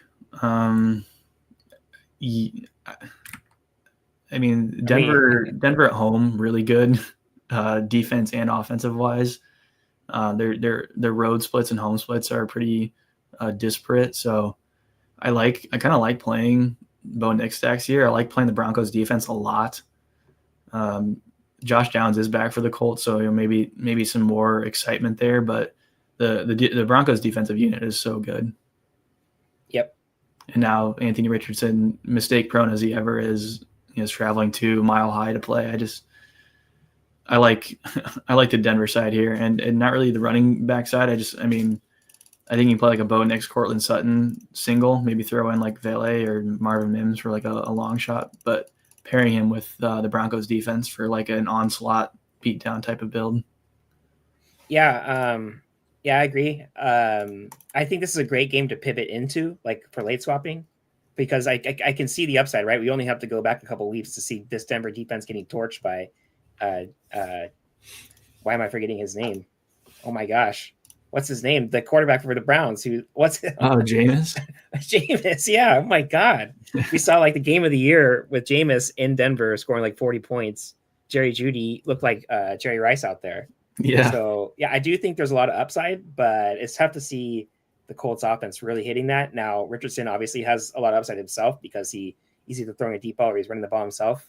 Denver at home, really good. defense and offensive wise. Their road splits and home splits are pretty disparate. So I kind of like playing Bo Nix stacks here. I like playing the Broncos defense a lot. Josh Downs is back for the Colts, so maybe some more excitement there. But the Broncos defensive unit is so good. Yep. And now Anthony Richardson, mistake prone as he ever is traveling to Mile High to play. I like the Denver side here, and not really the running back side. I think you can play like a Bo Nix, Cortland Sutton single, maybe throw in like Vele or Marvin Mims for like a long shot, but pairing him with the Broncos defense for like an onslaught beatdown type of build. Yeah, I agree. I think this is a great game to pivot into, like for late swapping, because I can see the upside, right? We only have to go back a couple weeks to see this Denver defense getting torched by why am I forgetting his name? Oh my gosh. What's his name? The quarterback for the Browns. Jameis? Jameis, yeah. Oh my God. We saw like the game of the year with Jameis in Denver scoring like 40 points. Jerry Jeudy looked like Jerry Rice out there. Yeah. So, yeah, I do think there's a lot of upside, but it's tough to see the Colts offense really hitting that. Now, Richardson obviously has a lot of upside himself because he's either throwing a deep ball or he's running the ball himself.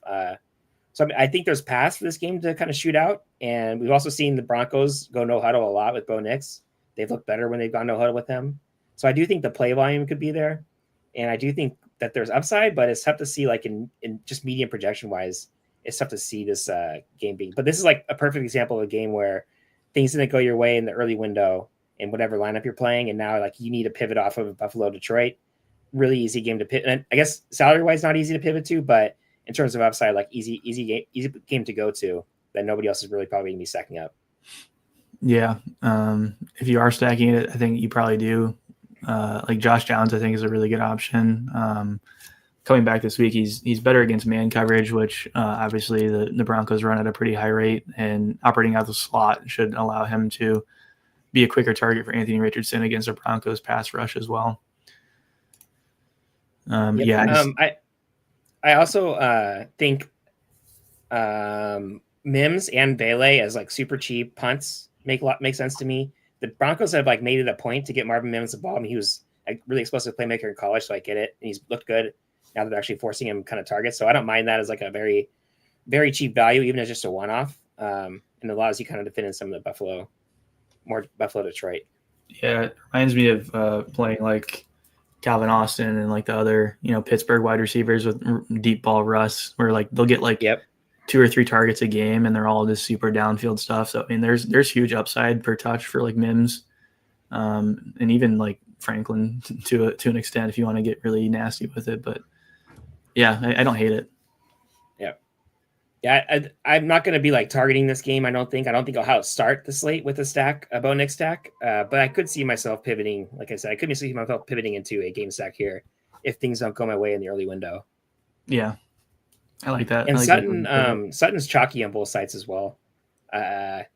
So I think there's paths for this game to kind of shoot out. And we've also seen the Broncos go no huddle a lot with Bo Nix. They've looked better when they've gone no huddle with him. So I do think the play volume could be there. And I do think that there's upside, but it's tough to see like in just medium projection wise, it's tough to see this game being. But this is like a perfect example of a game where things didn't go your way in the early window in whatever lineup you're playing. And now like you need to pivot off of Buffalo, Detroit. Really easy game to pivot. And I guess salary wise, not easy to pivot to, but in terms of upside, like easy game to go to that nobody else is really probably going to be stacking up. Yeah. If you are stacking it, I think you probably do. Like Josh Downs, I think is a really good option. Coming back this week, he's better against man coverage, which obviously the Broncos run at a pretty high rate, and operating out the slot should allow him to be a quicker target for Anthony Richardson against the Broncos pass rush as well. I also think Mims and Vele as like super cheap punts make sense to me. The Broncos have like made it a point to get Marvin Mims the ball. I mean, he was a really explosive playmaker in college, so I get it. And he's looked good. Now that they're actually forcing him kind of targets. So I don't mind that as like a very, very cheap value, even as just a one-off. And it allows you kind of to fit in some of the Buffalo Detroit. Yeah, it reminds me of playing like Calvin Austin and like the other, Pittsburgh wide receivers with deep ball Russ, where like they'll get like 2 or 3 targets a game and they're all just super downfield stuff. So I mean, there's huge upside per touch for like Mims, and even like Franklin to an extent if you want to get really nasty with it. But yeah, I don't hate it. Yeah, I'm not going to be like targeting this game. I don't think I'll start the slate with a Bo Nix stack. But I could see myself pivoting. Like I said, I could see myself pivoting into a game stack here if things don't go my way in the early window. Yeah, I like that. And Sutton, Sutton's chalky on both sides as well. I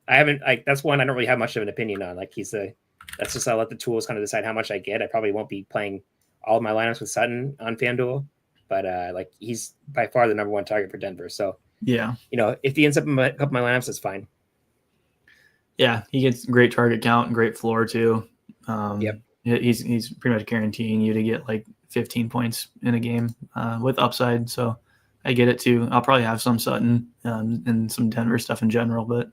haven't that's one I don't really have much of an opinion on. Like that's just I'll let the tools kind of decide how much I get. I probably won't be playing all of my lineups with Sutton on FanDuel. But like he's by far the number one target for Denver. So yeah, if he ends up in a couple of my lineups, that's fine. Yeah, he gets great target count and great floor too. He's pretty much guaranteeing you to get like 15 points in a game with upside. So I get it too. I'll probably have some Sutton and some Denver stuff in general, but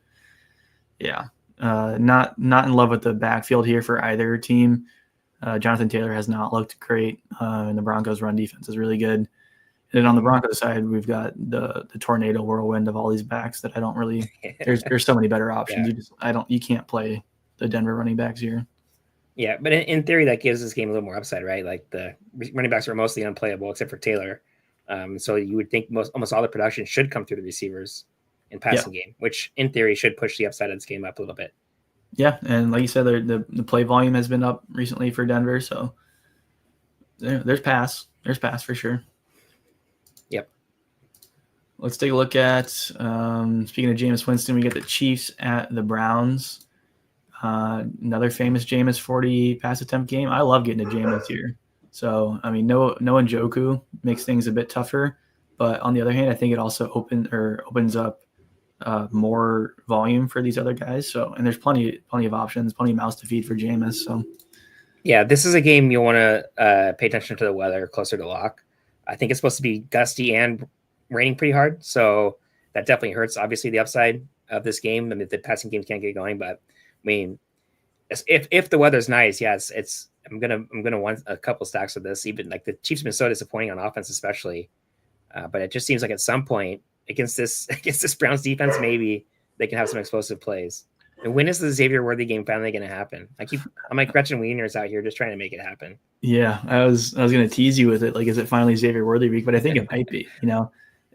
yeah, not in love with the backfield here for either team. Jonathan Taylor has not looked great, and the Broncos' run defense is really good. And then on the Broncos side, we've got the tornado whirlwind of all these backs that I don't really. There's so many better options. Yeah. You can't play the Denver running backs here. Yeah, but in theory, that gives this game a little more upside, right? Like the running backs are mostly unplayable except for Taylor. So you would think almost all the production should come through the receivers in passing game, which in theory should push the upside of this game up a little bit. Yeah, and like you said, the play volume has been up recently for Denver, so there's pass for sure. Yep. Let's take a look at speaking of Jameis Winston, we get the Chiefs at the Browns. Another famous Jameis 40 pass attempt game. I love getting to Jameis here. So I mean, no Njoku makes things a bit tougher, but on the other hand, I think it also opens up more volume for these other guys. So, and there's plenty of options, plenty of mouths to feed for Jameis. So, yeah, this is a game you'll want to pay attention to the weather closer to lock. I think it's supposed to be gusty and raining pretty hard, so that definitely hurts. Obviously, the upside of this game. I mean, the passing games can't get going, but I mean, if the weather's nice, yes, it's. I'm gonna want a couple stacks of this. Even like the Chiefs have been so disappointing on offense, especially. But it just seems like at some point against this Browns defense, maybe they can have some explosive plays. And when is the Xavier Worthy game finally going to happen? I'm like Gretchen Wieners out here just trying to make it happen. Yeah, I was going to tease you with it. Like, is it finally Xavier Worthy week? But I think it might be.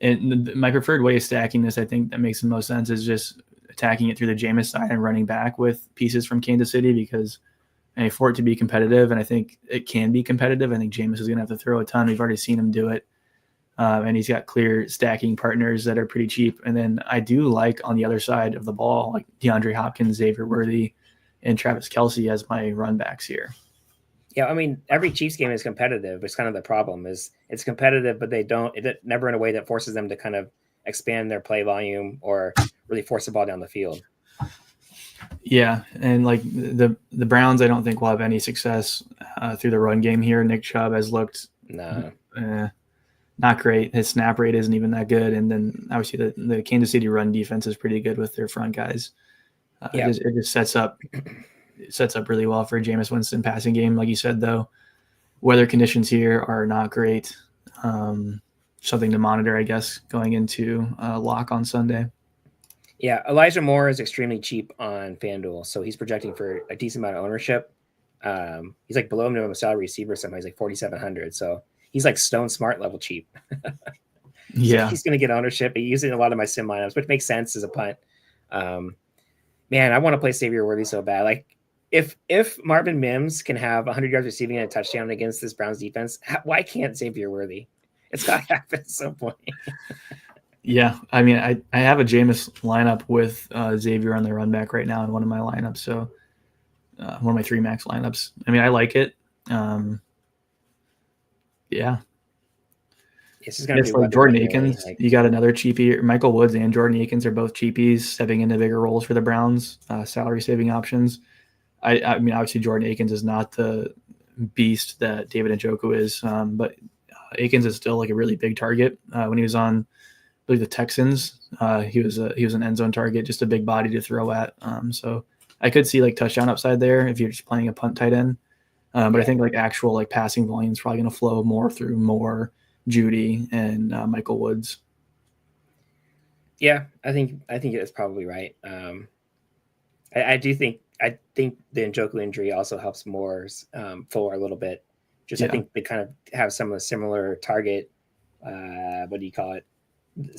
And my preferred way of stacking this, I think that makes the most sense, is just attacking it through the Jameis side and running back with pieces from Kansas City, because for it to be competitive, and I think it can be competitive, I think Jameis is going to have to throw a ton. We've already seen him do it. And he's got clear stacking partners that are pretty cheap. And then I do like on the other side of the ball, like DeAndre Hopkins, Xavier Worthy, and Travis Kelce as my run backs here. Yeah, I mean, every Chiefs game is competitive. It's kind of the problem is it's competitive, but it never in a way that forces them to kind of expand their play volume or really force the ball down the field. Yeah, and like the Browns, I don't think will have any success through the run game here. Nick Chubb has looked not great. His snap rate isn't even that good. And then obviously the Kansas City run defense is pretty good with their front guys. It just sets up really well for a Jameis Winston passing game. Like you said, though, weather conditions here are not great. Something to monitor, I guess, going into lock on Sunday. Yeah, Elijah Moore is extremely cheap on FanDuel, so he's projecting for a decent amount of ownership. He's like below minimum salary receiver somehow. He's like 4,700, so he's like Stone Smart level cheap. Yeah, so he's going to get ownership. He uses it in a lot of my sim lineups, which makes sense as a punt. Man, I want to play Xavier Worthy so bad. Like if Marvin Mims can have 100 yards receiving and a touchdown against this Browns defense, why can't Xavier Worthy? It's got to happen at some point. Yeah, I mean, I have a Jameis lineup with Xavier on the run back right now in one of my lineups. So one of my 3 max lineups. I mean, I like it. Yeah. It's just gonna be like Jordan Akins. You got another cheapie. Michael Woods and Jordan Akins are both cheapies, stepping into bigger roles for the Browns, salary saving options. I mean, obviously Jordan Akins is not the beast that David Njoku is, but Akins is still like a really big target. When he was on, I believe, the Texans, he was an end zone target, just a big body to throw at. So I could see like touchdown upside there if you're just playing a punt tight end. But I think like actual like passing volume is probably going to flow more through Moore, Judy, and Michael Woods. Yeah, I think it's probably right. I think the Njoku injury also helps Moore's floor a little bit. I think they kind of have some of the similar target. What do you call it?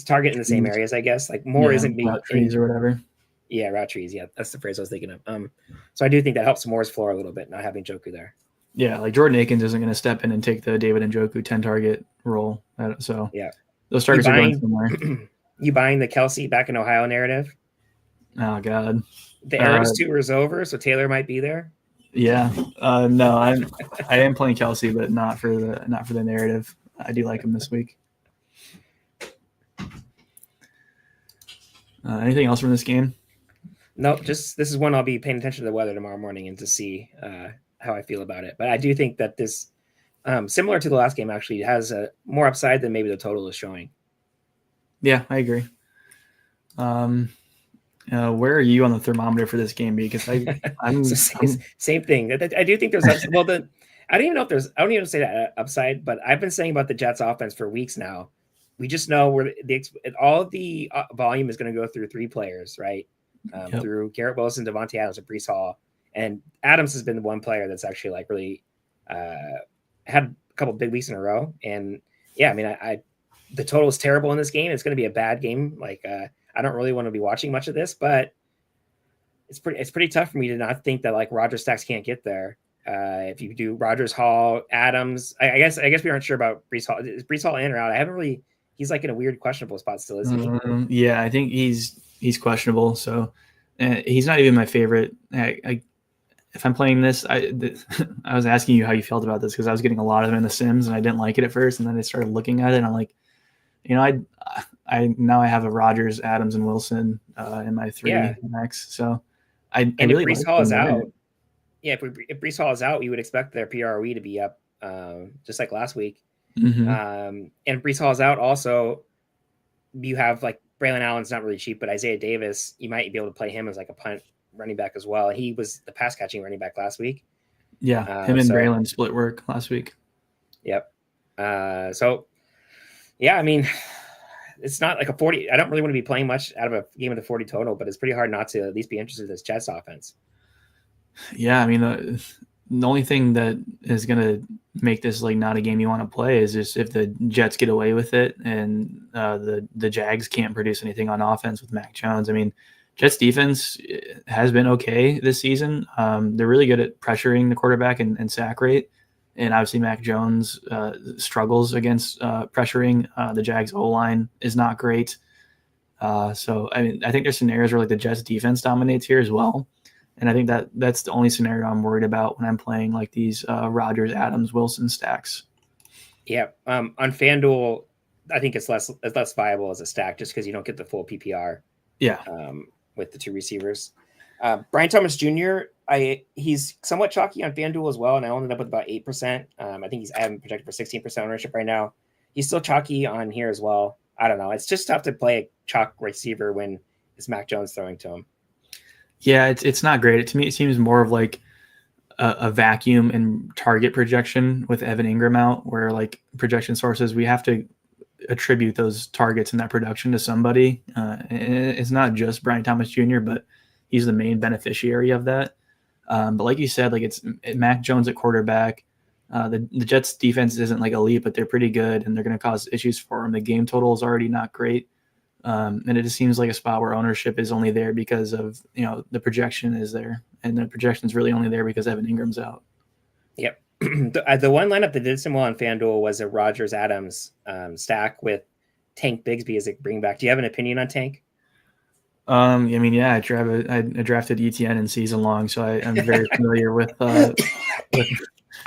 Target in the same areas, I guess. Like Moore isn't being trees or whatever. Yeah, route trees. Yeah, that's the phrase I was thinking of. So I do think that helps Moore's floor a little bit, not having Njoku there. Yeah, like Jordan Akins isn't going to step in and take the David Njoku 10 target role. So yeah, those targets are going somewhere. You buying the Kelce back in Ohio narrative? Oh God, the Eras tour is over, so Taylor might be there. Yeah, no, I am playing Kelce, but not for the narrative. I do like him this week. Anything else from this game? Nope, just this is one I'll be paying attention to the weather tomorrow morning and to see how I feel about it. But I do think that this, similar to the last game, actually has more upside than maybe the total is showing. Yeah, I agree. Where are you on the thermometer for this game? Because I'm same thing. I do think there's well, I don't even say that upside, but I've been saying about the Jets offense for weeks now. We just know where all of the volume is going to go through 3 players, right? Through Garrett Wilson, Devontae Adams, and Breece Hall. And Adams has been the one player that's actually like really had a couple big weeks in a row. And yeah, I mean, the total is terrible in this game. It's going to be a bad game. Like I don't really want to be watching much of this, but it's pretty tough for me to not think that like Rodgers stacks can't get there. If you do Rodgers, Hall, Adams, I guess we aren't sure about Breece Hall. Is Breece Hall in or out? I haven't really. He's like in a weird questionable spot still, isn't he? Yeah, I think he's questionable. So he's not even my favorite. If I'm playing this, I was asking you how you felt about this because I was getting a lot of them in the Sims and I didn't like it at first, and then I started looking at it and I'm like, I I have a Rodgers, Adams, and Wilson in my 3 max. So I really if Brees like Hall is them winning out, it. if Brees Hall is out, you would expect their PROE to be up, just like last week. Mm-hmm. And if Brees Hall is out, also you have like Braylon Allen's not really cheap, but Isaiah Davis, you might be able to play him as like a punt running back as well. He was the pass catching running back last week. Yeah, him and Braylon split work last week. Yep. So yeah, I mean, it's not like a 40. I don't really want to be playing much out of a game of the 40 total, but it's pretty hard not to at least be interested in this Jets offense. Yeah, I mean, the only thing that is going to make this like not a game you want to play is just if the Jets get away with it and the Jags can't produce anything on offense with Mac Jones. I mean, Jets defense has been okay this season. They're really good at pressuring the quarterback and sack rate. And obviously Mac Jones struggles against pressuring. The Jags O-line is not great. So, I mean, I think there's scenarios where like the Jets defense dominates here as well. And I think that's the only scenario I'm worried about when I'm playing like these Rodgers, Adams, Wilson stacks. Yeah. On FanDuel, I think it's less viable as a stack just because you don't get the full PPR. Yeah. With the 2 receivers. Brian Thomas Jr., he's somewhat chalky on FanDuel as well, and I ended up with about 8%. I think I have him projected for 16% ownership right now. He's still chalky on here as well. I don't know. It's just tough to play a chalk receiver when it's Mac Jones throwing to him. Yeah, it's not great. To me, it seems more of like a vacuum and target projection with Evan Ingram out, where like projection sources, we have to attribute those targets and that production to somebody. And it's not just Brian Thomas Jr., but he's the main beneficiary of that. But like you said, like it's Mac Jones at quarterback. The Jets defense isn't like elite, but they're pretty good, and they're going to cause issues for him. The game total is already not great. And it just seems like a spot where ownership is only there because of, the projection is there, and the projection is really only there because Evan Ingram's out. Yep. The one lineup that did some well on FanDuel was a Rodgers Adams stack with Tank Bigsby as a bring back. Do you have an opinion on Tank? I mean, yeah, I drafted ETN in season long, so I'm very familiar with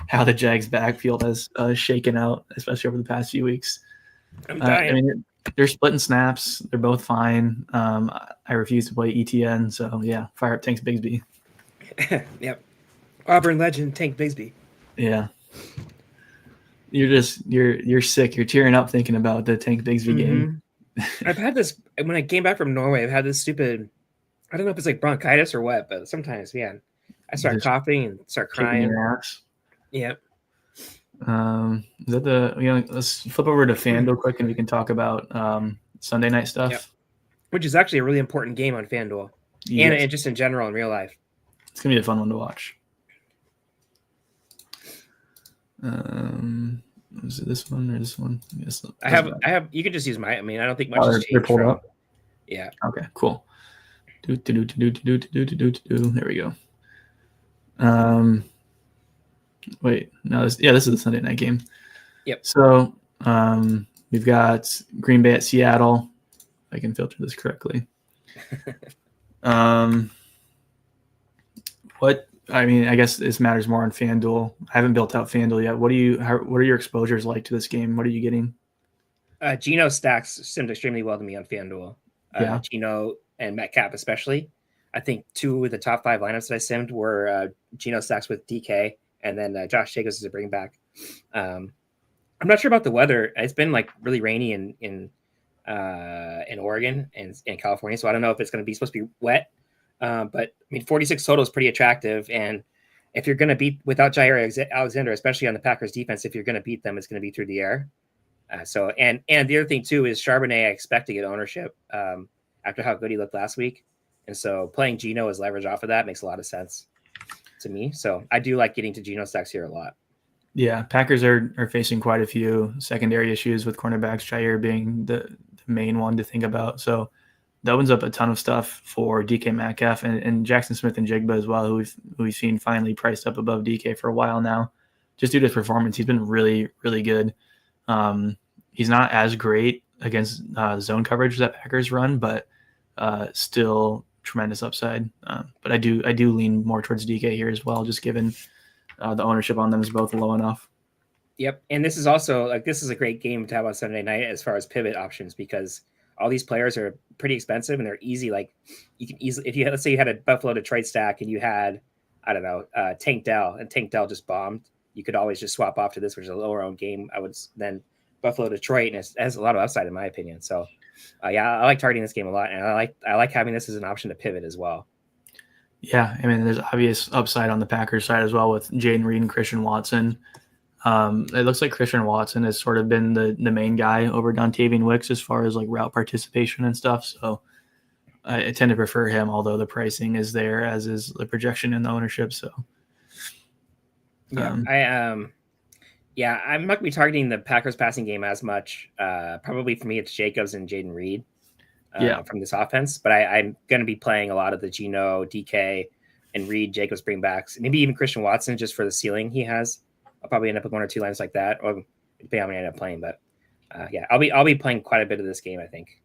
how the Jags backfield has shaken out, especially over the past few weeks. I'm dying. I mean, they're splitting snaps. They're both fine. I refuse to play ETN, so yeah, fire up Tank Bigsby. Yep. Auburn legend Tank Bigsby. Yeah. You're sick. You're tearing up thinking about the Tank Bigsby game. I've had this when I came back from Norway. I've had this stupid, I don't know if it's like bronchitis or what, but sometimes, man, I start coughing and start crying. Your ass. Yep. Is that let's flip over to FanDuel quick and we can talk about Sunday night stuff. Yep. Which is actually a really important game on FanDuel. Yes. And just in general in real life. It's gonna be a fun one to watch. Is it this one or this one? Yes, I have. You can just use my. I mean, I don't think much has changed. They're pulled up. Yeah. Okay. Cool. There we go. Wait. No. This is the Sunday night game. Yep. So we've got Green Bay at Seattle. If I can filter this correctly. I guess this matters more on FanDuel. I haven't built out FanDuel yet. What are your exposures like to this game? What are you getting? Geno stacks simmed extremely well to me on FanDuel. Yeah. Geno and Metcalf especially. I think 2 of the top 5 lineups that I simmed were Geno stacks with DK and then Josh Jacobs as a bring back. I'm not sure about the weather. It's been like really rainy in Oregon and in California, so I don't know if it's going to be supposed to be wet. But I mean, 46 total is pretty attractive. And if you're going to beat without Jair Alexander, especially on the Packers defense, if you're going to beat them, it's going to be through the air. And the other thing too is Charbonnet, I expect to get ownership after how good he looked last week. And so playing Geno as leverage off of that makes a lot of sense to me. So I do like getting to Geno stacks here a lot. Yeah. Packers are facing quite a few secondary issues with cornerbacks, Jair being the main one to think about. So that opens up a ton of stuff for DK Metcalf and Jackson Smith and Jigba as well, who we've seen finally priced up above DK for a while now. Just due to his performance, he's been really, really good. He's not as great against zone coverage that Packers run, but still tremendous upside. But I do lean more towards DK here as well, just given the ownership on them is both low enough. Yep, and this is also this is a great game to have on Sunday night as far as pivot options because all these players are pretty expensive and they're easy. Like you can easily, if you had, let's say you had a Buffalo Detroit stack and you had, I don't know, Tank Dell, and Tank Dell just bombed, you could always just swap off to this, which is a lower owned game. I would then Buffalo Detroit, and it has a lot of upside in my opinion. So yeah, I like targeting this game a lot, and I like having this as an option to pivot as well. Yeah, I mean, there's obvious upside on the Packers side as well with Jaden Reed and Christian Watson. It looks like Christian Watson has sort of been the main guy over Dontavian Wicks as far as like route participation and stuff. So I tend to prefer him, although the pricing is there, as is the projection and the ownership. So yeah, I'm not gonna be targeting the Packers passing game as much. Probably for me, it's Jacobs and Jaden Reed. From this offense, but I'm going to be playing a lot of the Geno, DK, and Reed, Jacobs bringbacks, maybe even Christian Watson just for the ceiling he has. I'll probably end up with one or two lines like that, or depending on how many I end up playing. But yeah, I'll be playing quite a bit of this game, I think.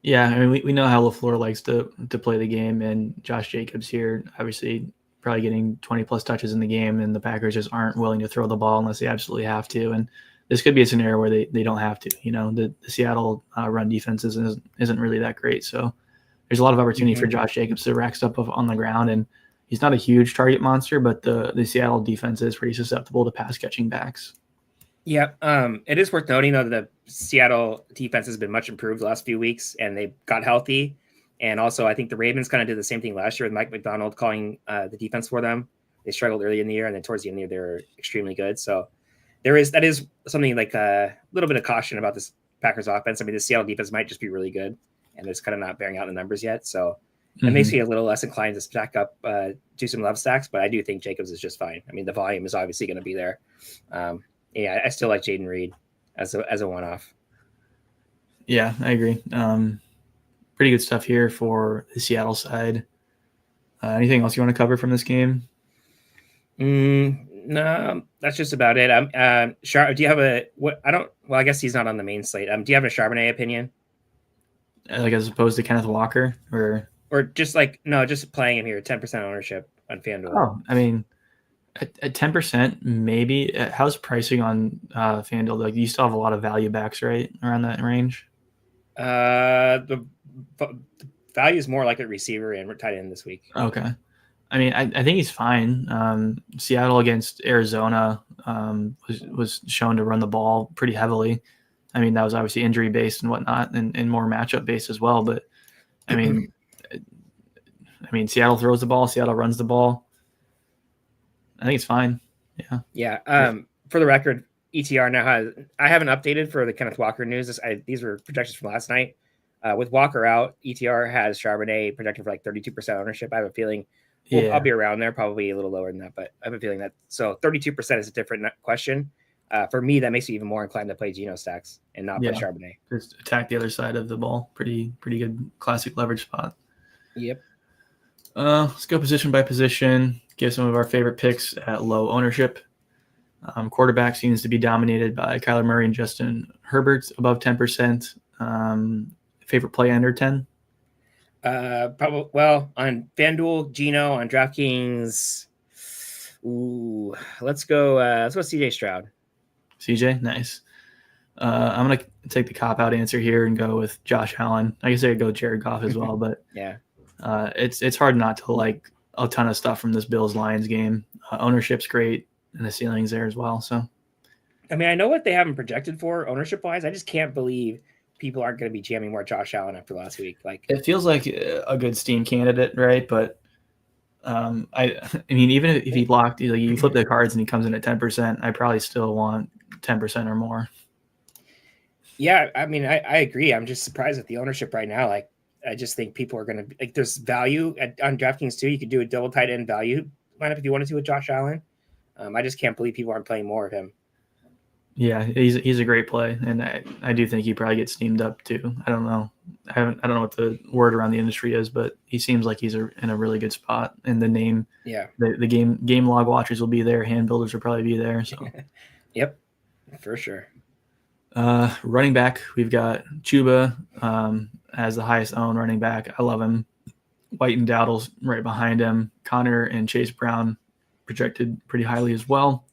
Yeah, I mean, we know how LaFleur likes to play the game, and Josh Jacobs here, obviously, probably getting 20 plus touches in the game, and the Packers just aren't willing to throw the ball unless they absolutely have to. And this could be a scenario where they don't have to. You know, the Seattle run defense isn't really that great. So there's a lot of opportunity for Josh Jacobs to rack stuff up on the ground. And he's not a huge target monster, but the Seattle defense is pretty susceptible to pass catching backs. Yeah. It is worth noting, though, that the Seattle defense has been much improved the last few weeks, and they got healthy. And also, I think the Ravens kind of did the same thing last year with Mike McDonald calling the defense for them. They struggled early in the year, and then towards the end of the year, they were extremely good. So that is something like a little bit of caution about this Packers offense. I mean, the Seattle defense might just be really good, and it's kind of not bearing out in the numbers yet. So it makes me a little less inclined to stack up, do some love stacks, but I do think Jacobs is just fine. I mean, the volume is obviously going to be there. Yeah, I still like Jaden Reed as a one-off. Yeah, I agree. Pretty good stuff here for the Seattle side. Anything else you want to cover from this game? No, that's just about it. Do you have I guess he's not on the main slate. Do you have a Charbonnet opinion? Like as opposed to Kenneth Walker, or just just playing him here, 10% ownership on FanDuel. Oh, I mean, at 10%, maybe. How's pricing on FanDuel? Like, you still have a lot of value backs, right, around that range? The value is more like a receiver and tight end this week. Okay. I mean, I think he's fine. Seattle against Arizona was shown to run the ball pretty heavily. I mean, that was obviously injury based and whatnot, and more matchup based as well. But I mean, Seattle throws the ball, Seattle runs the ball. I think it's fine. Yeah. Yeah. For the record, ETR now I haven't updated for the Kenneth Walker news. These were projections from last night. With Walker out, ETR has Charbonnet projected for like 32% ownership. I have a feeling I'll be around there, probably a little lower than that, but I have a feeling that 32% is a different question. For me, that makes me even more inclined to play Geno stacks and not play Charbonnet. Just attack the other side of the ball. Pretty good classic leverage spot. Yep. Let's go position by position. Give some of our favorite picks at low ownership. Quarterback seems to be dominated by Kyler Murray and Justin Herbert, above 10%. Favorite play under 10? Probably. Well, on FanDuel, Geno. On DraftKings, let's go CJ Stroud. CJ, nice. I'm gonna take the cop out answer here and go with Josh Allen. I guess I could go Jared Goff as well, but yeah, it's hard not to like a ton of stuff from this Bills Lions game. Ownership's great, and the ceiling's there as well. So, I mean, I know what they haven't projected for ownership wise. I just can't believe people aren't going to be jamming more Josh Allen after last week. Like, it feels like a good steam candidate, right? But I mean, even if he blocked, you flip the cards and he comes in at 10%, I probably still want 10% or more. Yeah, I mean, I agree. I'm just surprised at the ownership right now. Like, I just think people are going to like. There's value on DraftKings too. You could do a double tight end value lineup if you wanted to with Josh Allen. I just can't believe people aren't playing more of him. Yeah, he's a great play, and I do think he probably gets steamed up too. I don't know. I don't know what the word around the industry is, but he seems like he's in a really good spot. And the name, the game log watchers will be there. Hand builders will probably be there. So, yep, for sure. Running back, we've got Chuba as the highest owned running back. I love him. White and Dowdle's right behind him. Connor and Chase Brown projected pretty highly as well.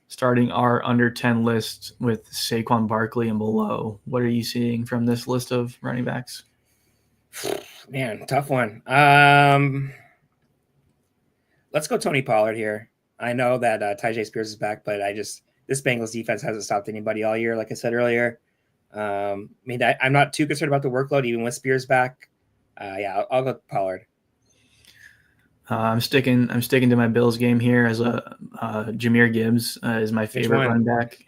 starting our under 10 list with Saquon Barkley and below. What are you seeing from this list of running backs? Man, tough one. Let's go Tony Pollard here. I know that Tyjae Spears is back, but this Bengals defense hasn't stopped anybody all year, like I said earlier. I'm not too concerned about the workload, even with Spears back. I'll go Pollard. I'm sticking to my Bills game here as Jahmyr Gibbs is my favorite run back.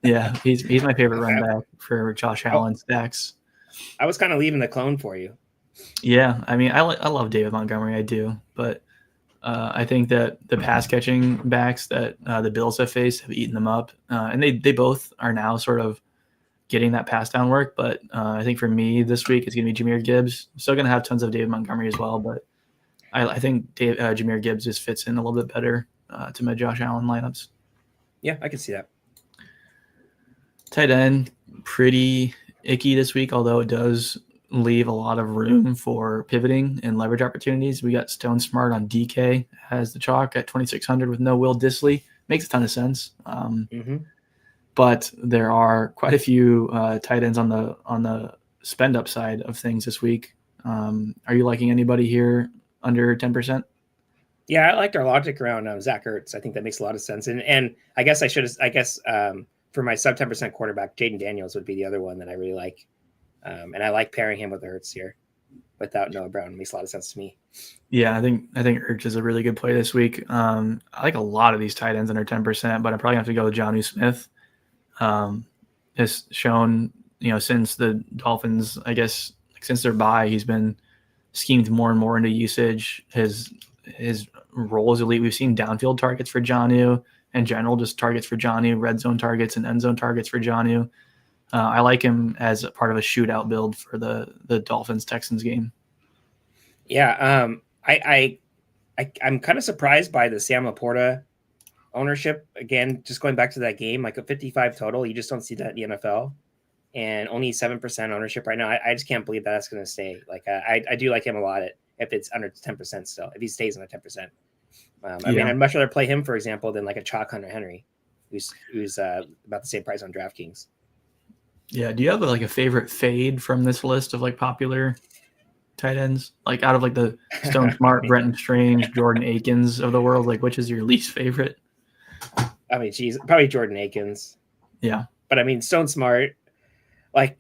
Yeah, he's my favorite run back for Josh Allen stacks. I was kind of leaving the clone for you. Yeah, I mean, I love David Montgomery, I do, but I think that the pass catching backs that the Bills have faced have eaten them up, and they both are now sort of getting that pass down work. But I think for me this week it's going to be Jahmyr Gibbs. I'm still going to have tons of David Montgomery as well, but I think Jahmyr Gibbs just fits in a little bit better to my Josh Allen lineups. Yeah, I can see that. Tight end, pretty icky this week, although it does leave a lot of room for pivoting and leverage opportunities. We got Stone Smart on DK as the chalk at 2,600 with no Will Dissly. Makes a ton of sense. But there are quite a few tight ends on the spend up side of things this week. Are you liking anybody here under 10%? Yeah, I liked our logic around Zach Ertz. I think that makes a lot of sense. And I guess for my sub 10% quarterback, Jaden Daniels would be the other one that I really like. And I like pairing him with Ertz here without Noah Brown. It makes a lot of sense to me. Yeah, I think Ertz is a really good play this week. I like a lot of these tight ends under 10%, but I'm probably going to have to go with Jonnu Smith. Has shown, since the Dolphins, I guess, since their bye, he's been schemed more and more into usage. His role is elite. We've seen downfield targets for Jonnu, in general, just targets for Jonnu, red zone targets and end zone targets for Jonnu. I like him as a part of a shootout build for the Dolphins-Texans game. Yeah, I'm kind of surprised by the Sam Laporta ownership. Again, just going back to that game, like a 55 total, you just don't see that in the NFL. And only 7% ownership right now. I just can't believe that's going to stay. Like I do like him a lot if it's under 10% still, if he stays under 10%. I mean, I'd much rather play him, for example, than like a chalk Hunter Henry, who's about the same price on DraftKings. Yeah. Do you have like a favorite fade from this list of like popular tight ends? Like out of like the Stone Smart, Brenton Strange, Jordan Akins of the world, like which is your least favorite? I mean, geez, probably Jordan Akins. Yeah. But I mean, Stone Smart, like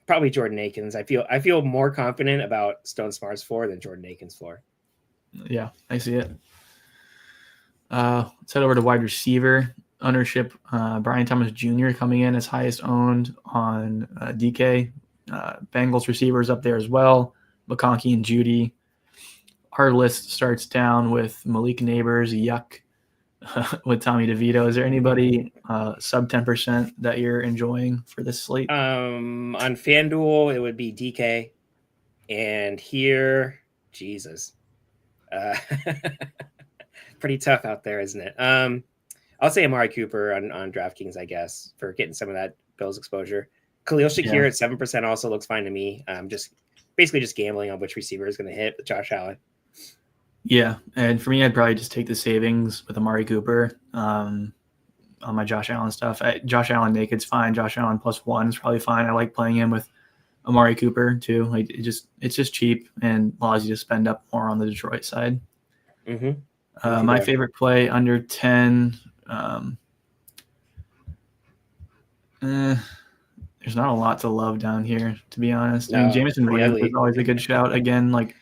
probably Jordan Akins. I feel more confident about Stone Smart's floor than Jordan Akins' floor. Yeah, I see it. Let's head over to wide receiver ownership. Brian Thomas Jr. coming in as highest owned on DK. Bengals receivers up there as well. McConkey and Judy. Our list starts down with Malik Neighbors, Yuck, with Tommy DeVito. Is there anybody sub 10% that you're enjoying for this slate? On FanDuel, it would be DK. And here, Jesus. Pretty tough out there, isn't it? I'll say Amari Cooper on DraftKings, I guess, for getting some of that Bills exposure. Khalil Shakir at 7% also looks fine to me. Just gambling on which receiver is going to hit with Josh Allen. Yeah, and for me, I'd probably just take the savings with Amari Cooper on my Josh Allen stuff. Josh Allen naked's fine. Josh Allen +1 is probably fine. I like playing him with Amari Cooper too. Like it's just cheap and allows you to spend up more on the Detroit side. Mm-hmm. My favorite play under 10. There's not a lot to love down here, to be honest. No, I mean, Jameson Williams is always a good shout. Again, like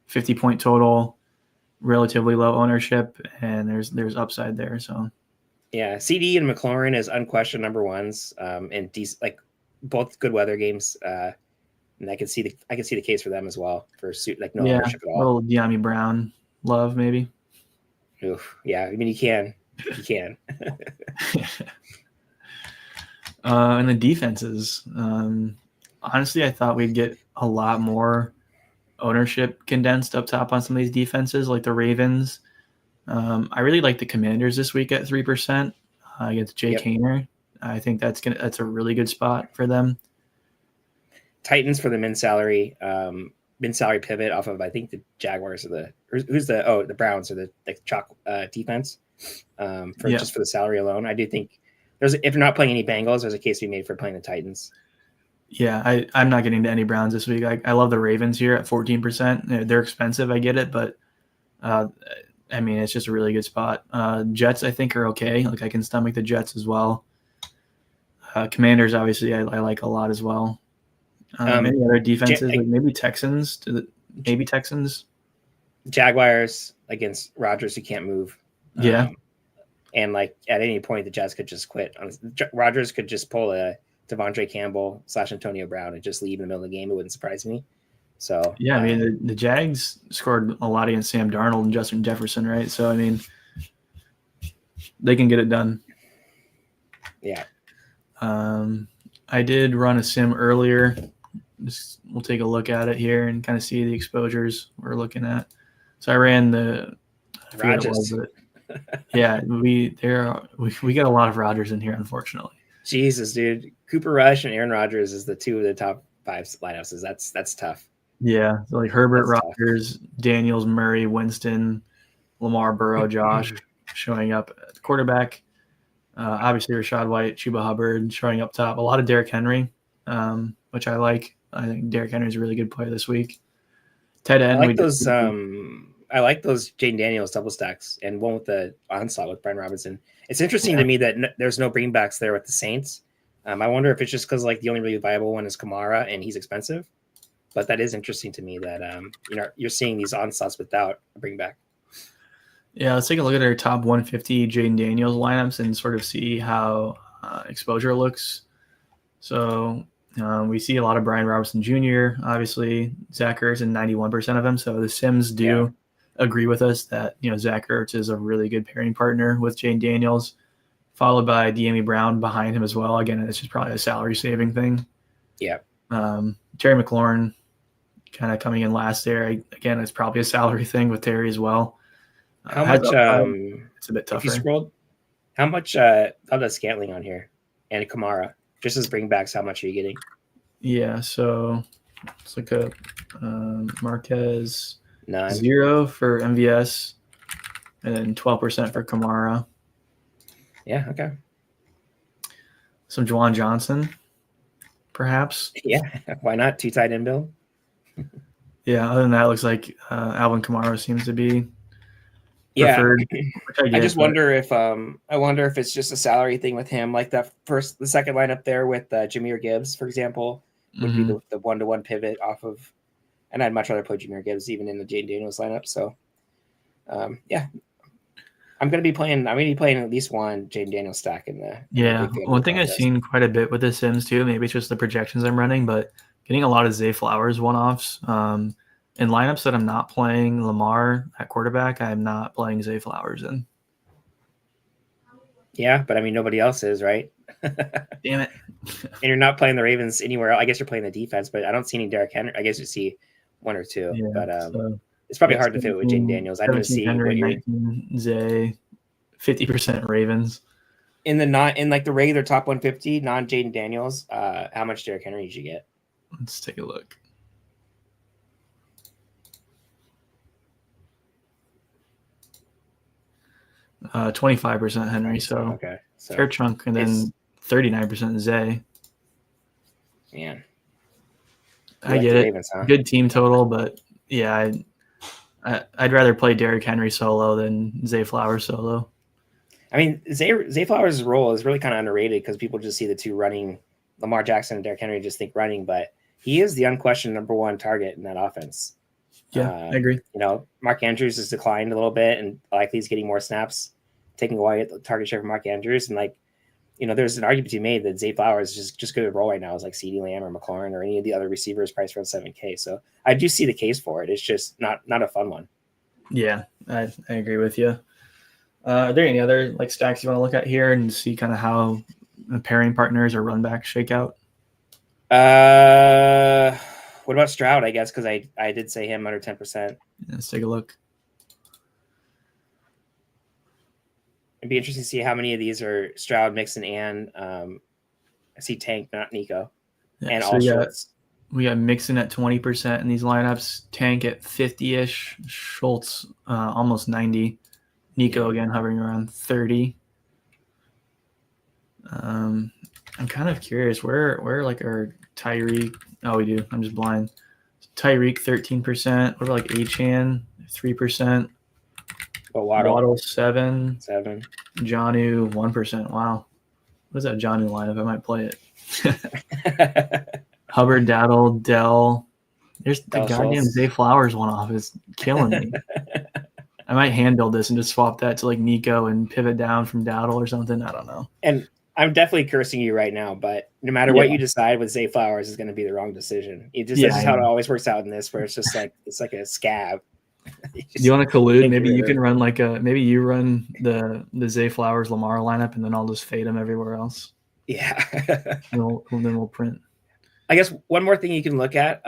50-point total, relatively low ownership, and there's upside there. So, yeah, CD and McLaurin as unquestioned number ones, and like both good weather games. And I can see the case for them as well for no ownership at all. A little De'Ami Brown love maybe. Oof, yeah, I mean you can. And the defenses, honestly, I thought we'd get a lot more ownership condensed up top on some of these defenses, like the Ravens. I really like the Commanders this week at 3% against Jake Hayner. I think that's a really good spot for them. Titans for the min salary pivot off of I think the Jaguars or the Browns or the chalk defense. just for the salary alone. I do think if you're not playing any Bengals, there's a case to be made for playing the Titans. Yeah, I'm not getting to any Browns this week. I love the Ravens here at 14%. They're expensive, I get it, but I mean, it's just a really good spot. Jets, I think, are okay. Like, I can stomach the Jets as well. Commanders, obviously, I like a lot as well. Any other defenses? Like maybe Texans? Maybe Texans? Jaguars against Rodgers, who can't move. Yeah. And like at any point, the Jets could just quit. Rodgers could just pull a Devondre Campbell / Antonio Brown and just leave in the middle of the game. It wouldn't surprise me. So yeah, I mean the Jags scored a lot against Sam Darnold and Justin Jefferson, right? So I mean, they can get it done. Yeah. I did run a sim earlier. We'll take a look at it here and kind of see the exposures we're looking at. So I ran the Rodgers. Yeah, we get a lot of Rodgers in here, unfortunately. Jesus, dude. Cooper Rush and Aaron Rodgers is the two of the top 5 lineups. That's tough. Yeah, so like Herbert, Rodgers, Daniels, Murray, Winston, Lamar, Burrow, Josh showing up at the quarterback. Obviously, Rachaad White, Chuba Hubbard showing up top. A lot of Derrick Henry, which I like. I think Derrick Henry is a really good player this week. Tight end. I like those. I like those Jaden Daniels double stacks and one with the onslaught with Brian Robinson. It's interesting to me that there's no bringbacks there with the Saints. I wonder if it's just because like the only really viable one is Kamara and he's expensive. But that is interesting to me that you're seeing these onslaughts without a bringback. Yeah, let's take a look at our top 150 Jaden Daniels lineups and sort of see how exposure looks. So we see a lot of Brian Robinson Jr., obviously. Zach Ertz and 91% of them. So the Sims do agree with us that Zach Ertz is a really good pairing partner with Jaden Daniels, followed by De'Ami Brown behind him as well. Again, it's just probably a salary saving thing. Yeah. Terry McLaurin kind of coming in last there. Again, it's probably a salary thing with Terry as well. How much? It's a bit tougher. If you scrolled, how much? How about Scantling on here and Kamara? Just as bringbacks, how much are you getting? Yeah, so let's look up Marquez. 9. 0 for MVS, and then 12% for Kamara. Yeah. Okay. Some Juwan Johnson, perhaps. Yeah. Why not? 2 tight end build. Yeah. Other than that, it looks like Alvin Kamara seems to be preferred. I just wonder if it's just a salary thing with him, like the second lineup there with Jahmyr Gibbs, for example, would be the 1-to-1 pivot off of. And I'd much rather play Jahmyr Gibbs even in the Jaden Daniels lineup. So, I'm going to be playing at least one Jaden Daniels stack in the. Yeah, one thing I've seen quite a bit with the Sims too. Maybe it's just the projections I'm running, but getting a lot of Zay Flowers one-offs. In lineups that I'm not playing Lamar at quarterback, I'm not playing Zay Flowers in. Yeah, but I mean, nobody else is, right? Damn it. And you're not playing the Ravens anywhere else. I guess you're playing the defense, but I don't see any Derrick Henry. I guess you see 1 or 2, but it's probably hard to fit with Jaden Daniels. I didn't see Henry, 19 Zay, 50% Ravens. In the regular top 150, non Jaden Daniels, how much Derrick Henry did you get? Let's take a look. Uh, 25% Henry, so fair chunk, and then 39% Zay. Man, I get it. Ravens, huh? Good team total, but yeah, I'd rather play Derrick Henry solo than Zay Flowers solo. I mean, Zay Flowers' role is really kind of underrated because people just see the two running, Lamar Jackson and Derrick Henry just think running, but he is the unquestioned number 1 target in that offense. Yeah, I agree. Mark Andrews has declined a little bit, and likely he's getting more snaps, taking away the target share from Mark Andrews. And there's an argument to be made that Zay Flowers is just good at role right now, is like CeeDee Lamb or McLaurin or any of the other receivers priced around $7K. So I do see the case for it. It's just not a fun one. Yeah, I agree with you. Are there any other stacks you want to look at here and see kind of how the pairing partners or run backs shake out? What about Stroud, I guess, because I did say him under 10%. Let's take a look. It'd be interesting to see how many of these are Stroud, Mixon, and I see Tank, not Nico. Yeah, and so all Schultz. We got Mixon at 20% in these lineups, Tank at 50-ish, Schultz almost 90, Nico again hovering around 30. I'm kind of curious where like our Tyreek. Oh, we do. I'm just blind. Tyreek 13%. What about like Achan 3%? Waddle 7. Jonnu 1%. Wow. What is that Jonnu lineup? I might play it. Hubbard, Daddle, Dell. There's the goddamn Zay Flowers one off. Is killing me. I might hand build this and just swap that to like Nico and pivot down from Daddle or something. I don't know. And I'm definitely cursing you right now, but no matter what you decide with Zay Flowers is going to be the wrong decision. That's just how it always works out in this, where it's just like it's like a scab. Do you want to collude? Maybe you can run maybe you run the Zay Flowers Lamar lineup, and then I'll just fade him everywhere else. Yeah. then we'll print. I guess one more thing you can look at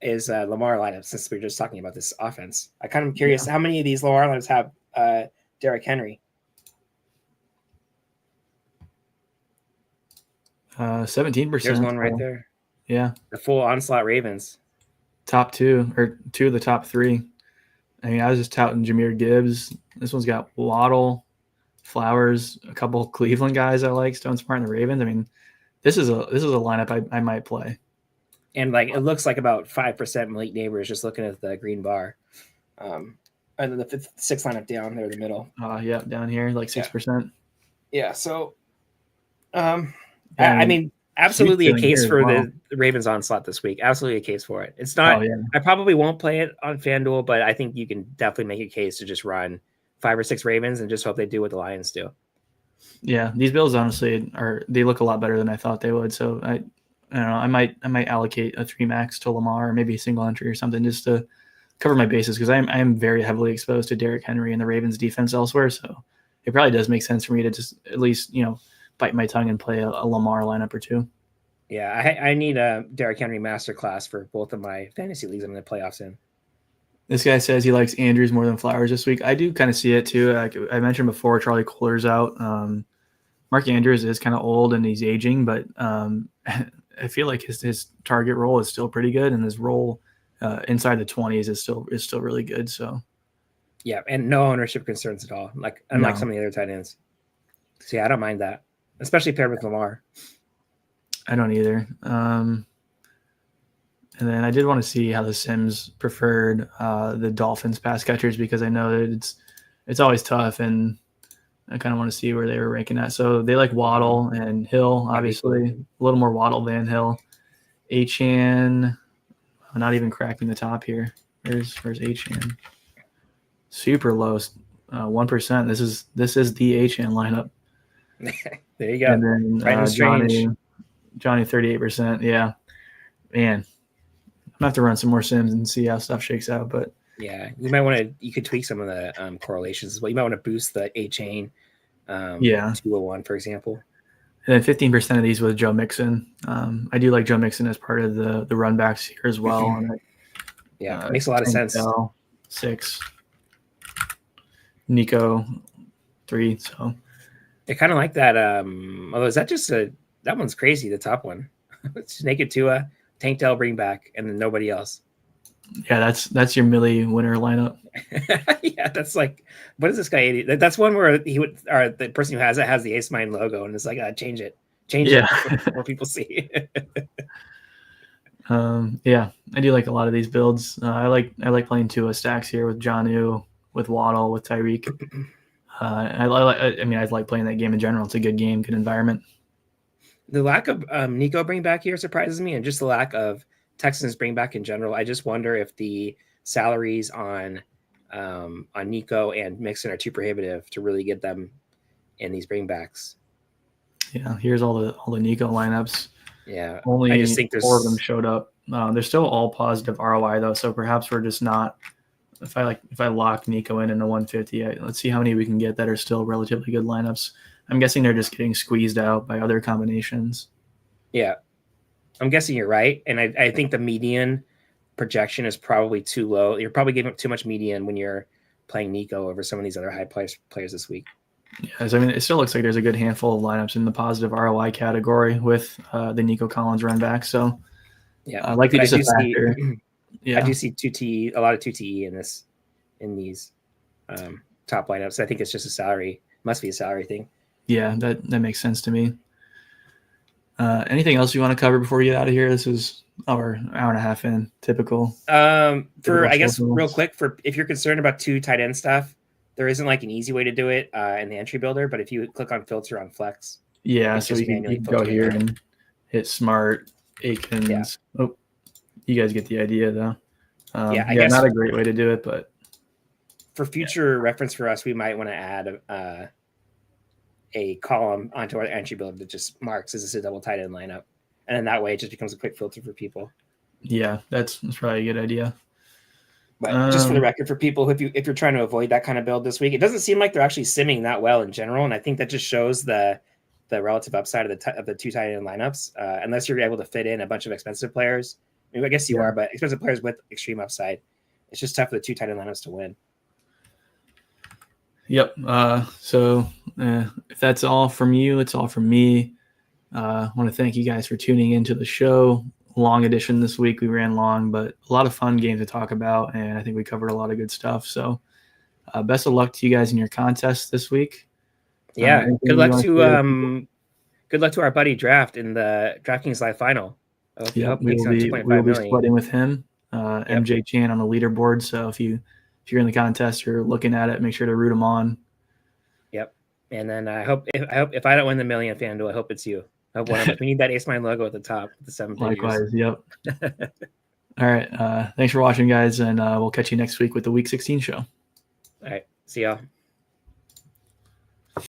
is Lamar lineup, since we were just talking about this offense. I kind of curious how many of these Lamar lineups have Derrick Henry. 17%. There's one right there. Yeah. The full onslaught Ravens. Top 2 or 2 of the top 3. I mean, I was just touting Jahmyr Gibbs. This one's got Waddle, Flowers, a couple of Cleveland guys I like, Stone Smart and the Ravens. I mean, this is a lineup I might play. And like it looks like about 5% Malik Neighbors just looking at the green bar. And then the 5th, 6th lineup down there in the middle. Yeah, down here, like 6%. Yeah, so I mean, absolutely a case for the Ravens onslaught this week. Absolutely a case for it. It's not. I probably won't play it on FanDuel, but I think you can definitely make a case to just run 5 or 6 Ravens and just hope they do what the Lions do. Yeah, these Bills honestly they look a lot better than I thought they would. So I don't know. I might allocate a 3 max to Lamar, or maybe a single entry or something, just to cover my bases, because I am very heavily exposed to Derrick Henry and the Ravens defense elsewhere. So it probably does make sense for me to just at least bite my tongue and play a Lamar lineup or 2. Yeah, I need a Derrick Henry masterclass for both of my fantasy leagues I'm in the playoffs in. This guy says he likes Andrews more than Flowers this week. I do kind of see it too. Like I mentioned before, Charlie Kohler's out. Mark Andrews is kind of old and he's aging, but I feel like his target role is still pretty good, and his role inside the 20s is still really good. So yeah, and no ownership concerns at all. Like unlike some of the other tight ends. So yeah, I don't mind that, especially paired with Lamar. I don't either. And then I did want to see how the Sims preferred the Dolphins pass catchers, because I know that it's always tough, and I kind of want to see where they were ranking at. So they like Waddle and Hill, obviously. A little more Waddle than Hill. Achan, not even cracking the top here. Where's Achan? Super low, 1%. This is the Achan lineup. There you go. And then Johnny 38%. Yeah, man. I'm gonna have to run some more sims and see how stuff shakes out. But yeah, you could tweak some of the correlations as well. You might want to boost the A-chain 201, for example. And then 15% of these with Joe Mixon. I do like Joe Mixon as part of the run backs here as well. And it makes a lot of sense. 6, Nico 3. So I kind of like that. Although is that just that one's crazy, the top one. It's Naked Tua, Tank Dell bring back, and then nobody else. Yeah, that's your Millie winner lineup. Yeah, that's like, what is this guy 80? That's one where the person who has it has the AceMind logo, and it's like, change it more people see. Yeah, I do like a lot of these builds. I like playing Tua stacks here with Jonnu, with Waddle, with Tyreek. I like playing that game in general. It's a good game, good environment. The lack of Nico bring back here surprises me, and just the lack of Texans bring back in general. I just wonder if the salaries on Nico and Mixon are too prohibitive to really get them in these bringbacks. Yeah, here's all the Nico lineups. Yeah, only I just think 4 of them showed up. They're still all positive ROI though, so perhaps we're just not. If I lock Nico in the 150, let's see how many we can get that are still relatively good lineups. I'm guessing they're just getting squeezed out by other combinations. Yeah, I'm guessing you're right, and I think the median projection is probably too low. You're probably giving up too much median when you're playing Nico over some of these other high players this week. Yes, I mean, it still looks like there's a good handful of lineups in the positive ROI category with the Nico Collins run back. So yeah, likely just a factor. I do see a lot of 2TE in these. top lineups. I think it's just must be a salary thing. Yeah, that makes sense to me. Anything else you want to cover before we get out of here? This is our hour and a half in, typical. I guess real quick, for if you're concerned about 2 tight end stuff, there isn't like an easy way to do it in the entry builder, but if you click on filter on flex, so you can go here and hit Smart, Akins. Yeah. Oh, you guys get the idea though. I guess not a great way to do it, but for future reference for us, we might want to add a column onto our entry builder that just marks as a double tight end lineup, and then that way it just becomes a quick filter for people. Yeah, that's probably a good idea. But just for the record, for people, if you're trying to avoid that kind of build this week, it doesn't seem like they're actually simming that well in general, and I think that just shows the relative upside of the 2 tight end lineups. Unless you're able to fit in a bunch of expensive players, I guess you are, but expensive players with extreme upside, it's just tough for the 2 tight end lineups to win. Yep. So if that's all from you, it's all from me. I want to thank you guys for tuning into the show. Long edition this week. We ran long, but a lot of fun games to talk about, and I think we covered a lot of good stuff. So best of luck to you guys in your contest this week. Yeah. Good luck to our buddy Draft in the DraftKings Live Final. We'll be splitting with him. MJ Chan on the leaderboard. So if you're in the contest, you're looking at it, make sure to root him on. Yep. And then I hope if I don't win the million FanDuel, I hope it's you. I hope one of us. We need that AceMind logo at the top, the 7 figures. Likewise. Yep. All right. Thanks for watching, guys, and we'll catch you next week with the Week 16 show. All right. See y'all.